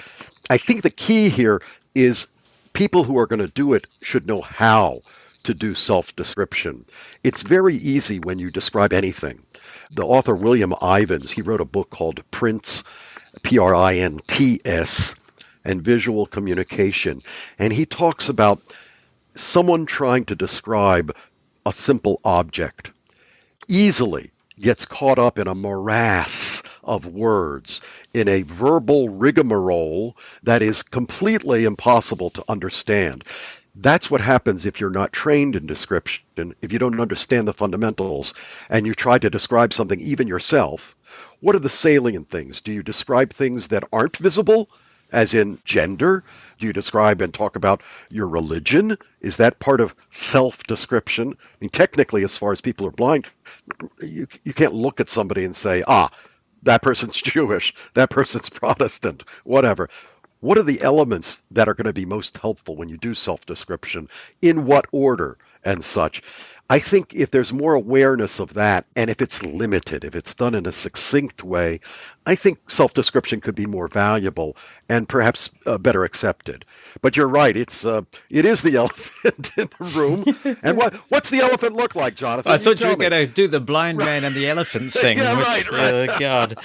I think the key here is people who are going to do it should know how to do self-description. It's very easy when you describe anything. The author William Ivins, he wrote a book called Prints, Prints, and Visual Communication. And he talks about someone trying to describe a simple object easily gets caught up in a morass of words, in a verbal rigmarole that is completely impossible to understand. That's what happens if you're not trained in description, if you don't understand the fundamentals, and you try to describe something even yourself. What are the salient things? Do you describe things that aren't visible, as in gender? Do you describe and talk about your religion? Is that part of self-description? I mean, technically, as far as people are blind, you can't look at somebody and say, that person's Jewish, that person's Protestant, whatever. What are the elements that are going to be most helpful when you do self-description? In what order and such? I think if there's more awareness of that, and if it's limited, if it's done in a succinct way, I think self-description could be more valuable and perhaps better accepted. But you're right; it is the elephant in the room. And what's the elephant look like, Jonathan? I thought you were going to do the blind man and the elephant thing. Yeah, right. God.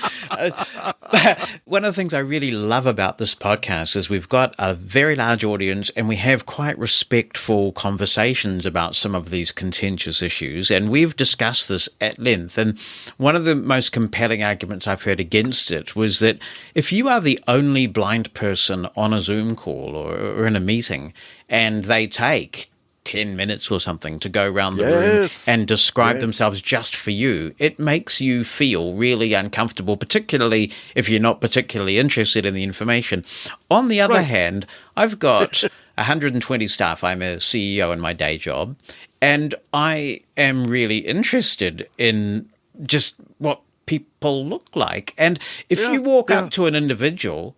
One of the things I really love about this podcast is we've got a very large audience and we have quite respectful conversations about some of these contentious issues. And we've discussed this at length. And one of the most compelling arguments I've heard against it was that if you are the only blind person on a Zoom call or in a meeting and they take 10 minutes or something to go around the room and describe themselves just for you, it makes you feel really uncomfortable, particularly if you're not particularly interested in the information. On the other hand, I've got 120 staff. I'm a CEO in my day job, and I am really interested in just what people look like. And if you walk up to an individual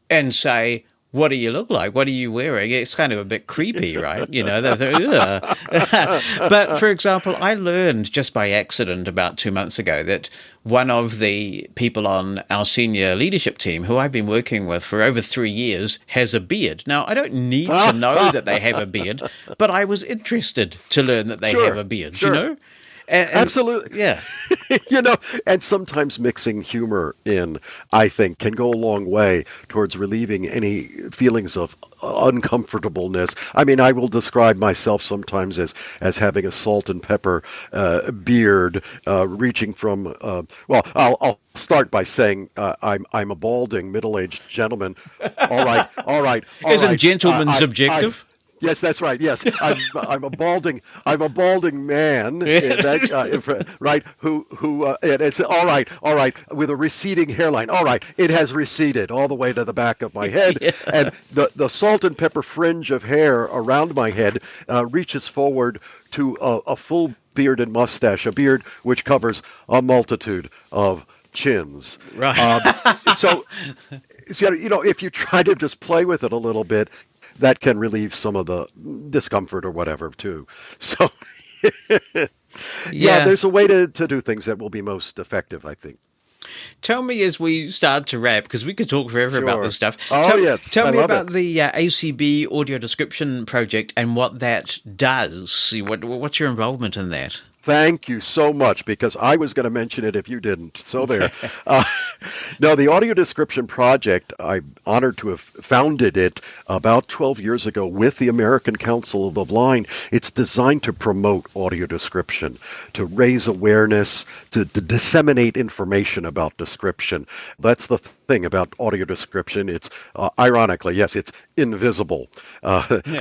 and say, what do you look like? What are you wearing? It's kind of a bit creepy, right? You know, but for example, I learned just by accident about 2 months ago that one of the people on our senior leadership team, who I've been working with for over 3 years, has a beard. Now, I don't need to know that they have a beard, but I was interested to learn that they have a beard, you know? And, Absolutely. Yeah. And sometimes mixing humor in, I think, can go a long way towards relieving any feelings of uncomfortableness. I mean, I will describe myself sometimes as having a salt and pepper beard, reaching from, well, I'll start by saying I'm a balding middle-aged gentleman. All right. Isn't gentleman subjective? Yes, that's right. Yes, I'm a balding man, right? Who and it's all right, with a receding hairline. All right, it has receded all the way to the back of my head, and the salt and pepper fringe of hair around my head reaches forward to a full beard and mustache, a beard which covers a multitude of chins. Right. So, if you try to just play with it a little bit, that can relieve some of the discomfort or whatever, too. So, there's a way to do things that will be most effective, I think. Tell me as we start to wrap, because we could talk forever about this stuff. Yes. Tell me about the ACB audio description project and what that does. What's your involvement in that? Thank you so much, because I was going to mention it if you didn't. So there. No, the Audio Description Project, I'm honored to have founded it about 12 years ago with the American Council of the Blind. It's designed to promote audio description, to raise awareness, to disseminate information about description. That's the thing about audio description. It's ironically, yes, it's invisible.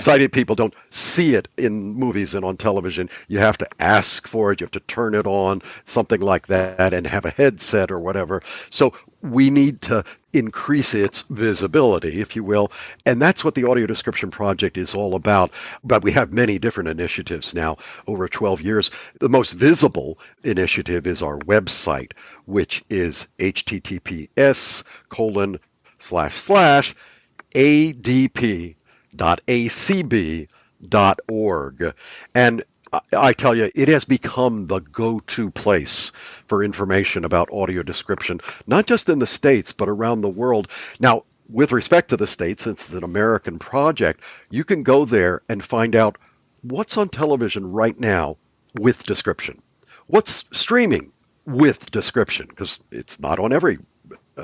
Sighted people don't see it in movies and on television. You have to ask for it. You have to turn it on, something like that, and have a headset or whatever. So we need to increase its visibility, if you will. And that's what the Audio Description Project is all about. But we have many different initiatives now over 12 years. The most visible initiative is our website, which is https://adp.acb.org. And I tell you, it has become the go-to place for information about audio description, not just in the States, but around the world. Now, with respect to the States, since it's an American project, you can go there and find out what's on television right now with description. What's streaming with description, because it's not on every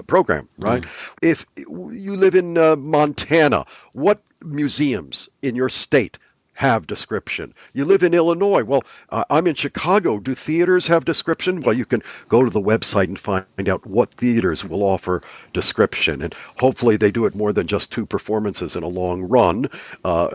program, right? If you live in Montana, what museums in your state have description? You live in Illinois. Well, I'm in Chicago. Do theaters have description? Well, you can go to the website and find out what theaters will offer description. And hopefully they do it more than just 2 performances in a long run.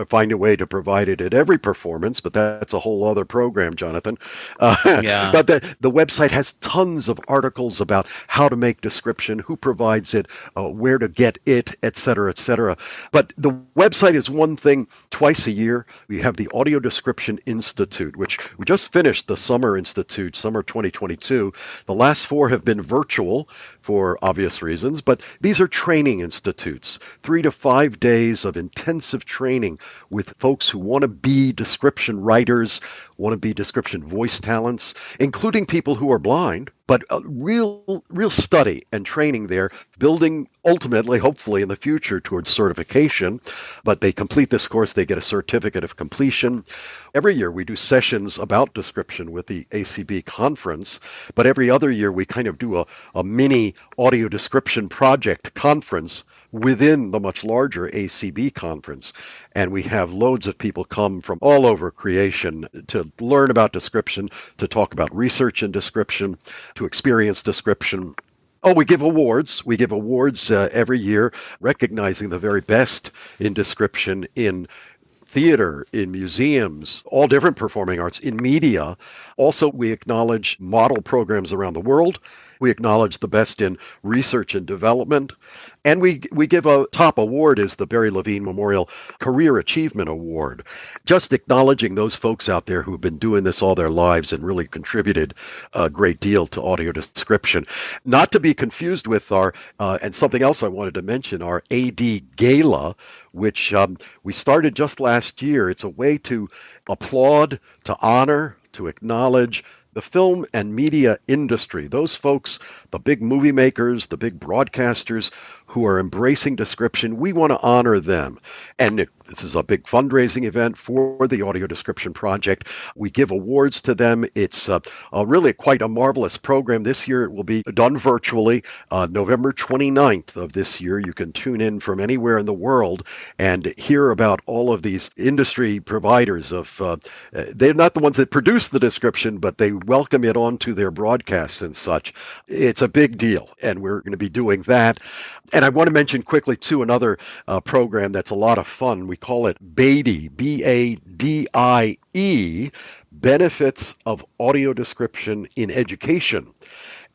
Find a way to provide it at every performance, but that's a whole other program, Jonathan. But the website has tons of articles about how to make description, who provides it, where to get it, et cetera, et cetera. But the website is one thing. Twice a year, we have the Audio Description Institute, which we just finished the Summer Institute, Summer 2022. The last 4 have been virtual for obvious reasons, but these are training institutes, 3 to 5 days of intensive training with folks who want to be description writers, want to be description voice talents, including people who are blind, but real study and training there, building ultimately, hopefully in the future, towards certification. But they complete this course, they get a certificate of completion. Every year we do sessions about description with the ACB conference, but every other year we kind of do a mini audio description project conference within the much larger ACB conference. And we have loads of people come from all over creation to learn about description, to talk about research in description, to experience description. Oh, we give awards. We give awards every year, recognizing the very best in description in theater, in museums, all different performing arts, in media. Also, we acknowledge model programs around the world. We acknowledge the best in research and development. And we give a top award is the Barry Levine Memorial Career Achievement Award, just acknowledging those folks out there who've been doing this all their lives and really contributed a great deal to audio description. Not to be confused with our, and something else I wanted to mention, our AD Gala, which we started just last year. It's a way to applaud, to honor, to acknowledge the film and media industry, those folks, the big movie makers, the big broadcasters who are embracing description. We want to honor them. And this is a big fundraising event for the Audio Description Project. We give awards to them. It's really quite a marvelous program. This year it will be done virtually. November 29th of this year, you can tune in from anywhere in the world and hear about all of these industry providers of, they're not the ones that produce the description, but they welcome it onto their broadcasts and such. It's a big deal, and we're going to be doing that. And I want to mention quickly, too, another program that's a lot of fun. We call it BADIE, B-A-D-I-E, Benefits of Audio Description in Education.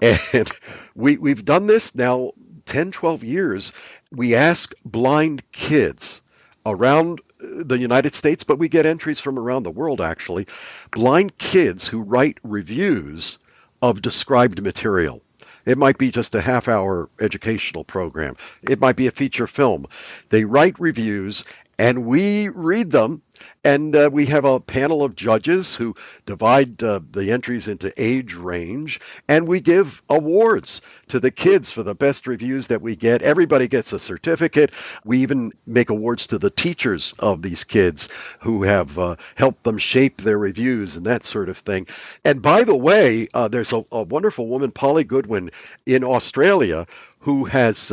And we've done this now 10, 12 years. We ask blind kids around the United States, but we get entries from around the world, actually, blind kids who write reviews of described material. It might be just a half-hour educational program. It might be a feature film. They write reviews, and we read them, and we have a panel of judges who divide the entries into age range, and we give awards to the kids for the best reviews that we get. Everybody gets a certificate. We even make awards to the teachers of these kids who have helped them shape their reviews and that sort of thing. And by the way, there's a wonderful woman, Polly Goodwin, in Australia, who has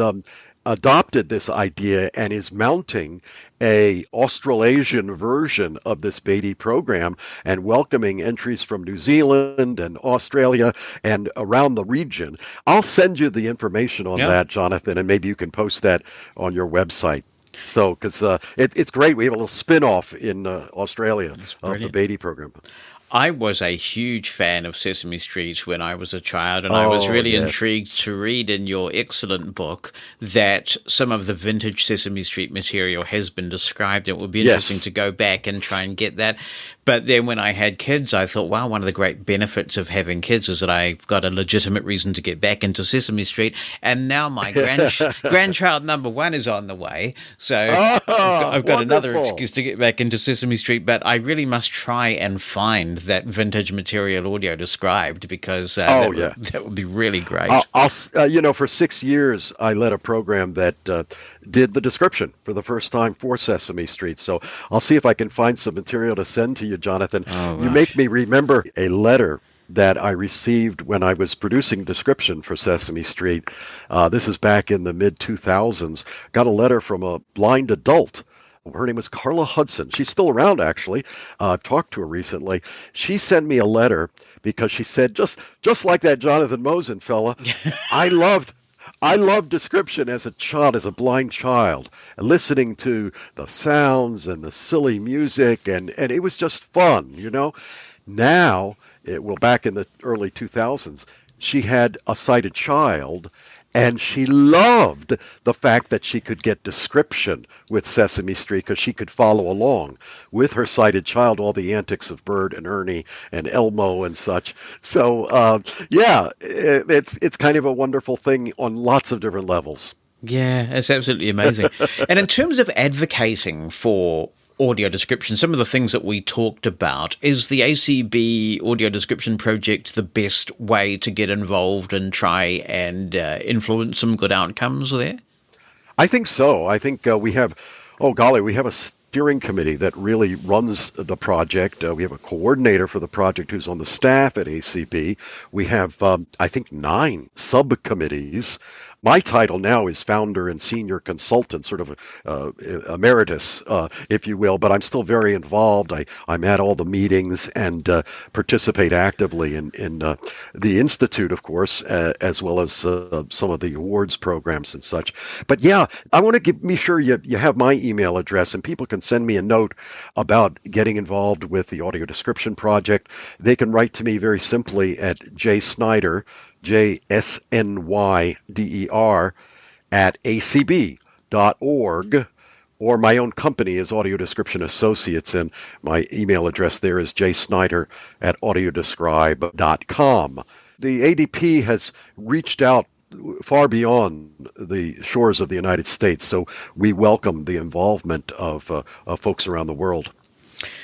adopted this idea and is mounting a Australasian version of this BADIE program and welcoming entries from New Zealand and Australia and around the region. I'll send you the information on that, Jonathan, and maybe you can post that on your website. So, because it's great. We have a little spin-off in Australia of the BADIE program. I was a huge fan of Sesame Street when I was a child, and I was really intrigued to read in your excellent book that some of the vintage Sesame Street material has been described. It would be interesting to go back and try and get that. But then when I had kids, I thought, wow, one of the great benefits of having kids is that I've got a legitimate reason to get back into Sesame Street. And now my grandchild number one is on the way. So I've got another excuse to get back into Sesame Street. But I really must try and find that vintage material audio described, because that would be really great. I'll for 6 years, I led a program that did the description for the first time for Sesame Street. So I'll see if I can find some material to send to you, Jonathan. You make me remember a letter that I received when I was producing description for Sesame Street. This is back in the mid-2000s. Got a letter from a blind adult. Her name was Carla Hudson. She's still around, actually. I've talked to her recently. She sent me a letter because she said, just like that Jonathan Mosen fella, I loved description as a child, as a blind child, listening to the sounds and the silly music, and it was just fun, Now, back in the early 2000s, she had a sighted child, and she loved the fact that she could get description with Sesame Street because she could follow along with her sighted child, all the antics of Bert and Ernie and Elmo and such. So, it's kind of a wonderful thing on lots of different levels. Yeah, it's absolutely amazing. And in terms of advocating for audio description, some of the things that we talked about, is the ACB Audio Description Project the best way to get involved and try and influence some good outcomes there? I think so. I think we have a steering committee that really runs the project. We have a coordinator for the project who's on the staff at ACB. We have, I think, 9 subcommittees. My title now is founder and senior consultant, sort of emeritus, if you will, but I'm still very involved. I'm at all the meetings and participate actively in the Institute, of course, as well as some of the awards programs and such. But yeah, I want to be sure you have my email address, and people can send me a note about getting involved with the Audio Description Project. They can write to me very simply at jsnyder, JSNYDER, at acb.org, or my own company is Audio Description Associates, and my email address there is jsnyder@audiodescribe.com. The ADP has reached out far beyond the shores of the United States, so we welcome the involvement of folks around the world.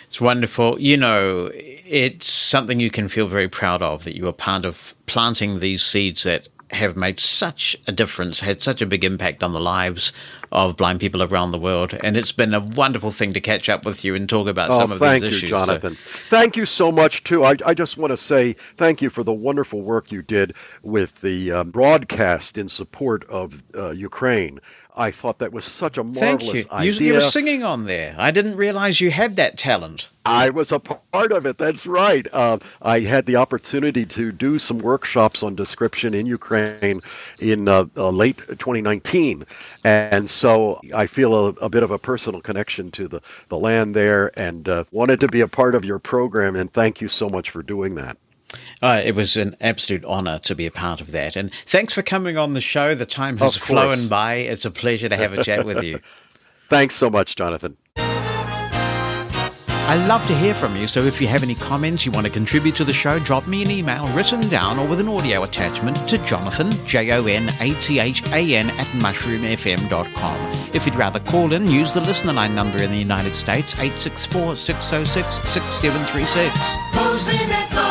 It's wonderful. It's something you can feel very proud of, that you are part of planting these seeds that have made such a difference, had such a big impact on the lives of blind people around the world. And it's been a wonderful thing to catch up with you and talk about some of these issues. Thank you, Jonathan. Thank you so much, too. I just want to say thank you for the wonderful work you did with the broadcast in support of Ukraine. I thought that was such a marvelous idea. You were singing on there. I didn't realize you had that talent. I was a part of it. That's right. I had the opportunity to do some workshops on description in Ukraine in late 2019. And so I feel a bit of a personal connection to the land there, and wanted to be a part of your program. And thank you so much for doing that. It was an absolute honor to be a part of that. And thanks for coming on the show. The time has flown by. It's a pleasure to have a chat with you. Thanks so much, Jonathan. I love to hear from you, so if you have any comments you want to contribute to the show, drop me an email written down or with an audio attachment to Jonathan, JONATHAN, @mushroomfm.com. If you'd rather call in, use the listener line number in the United States, 864-606-6736. Mosen At Largers.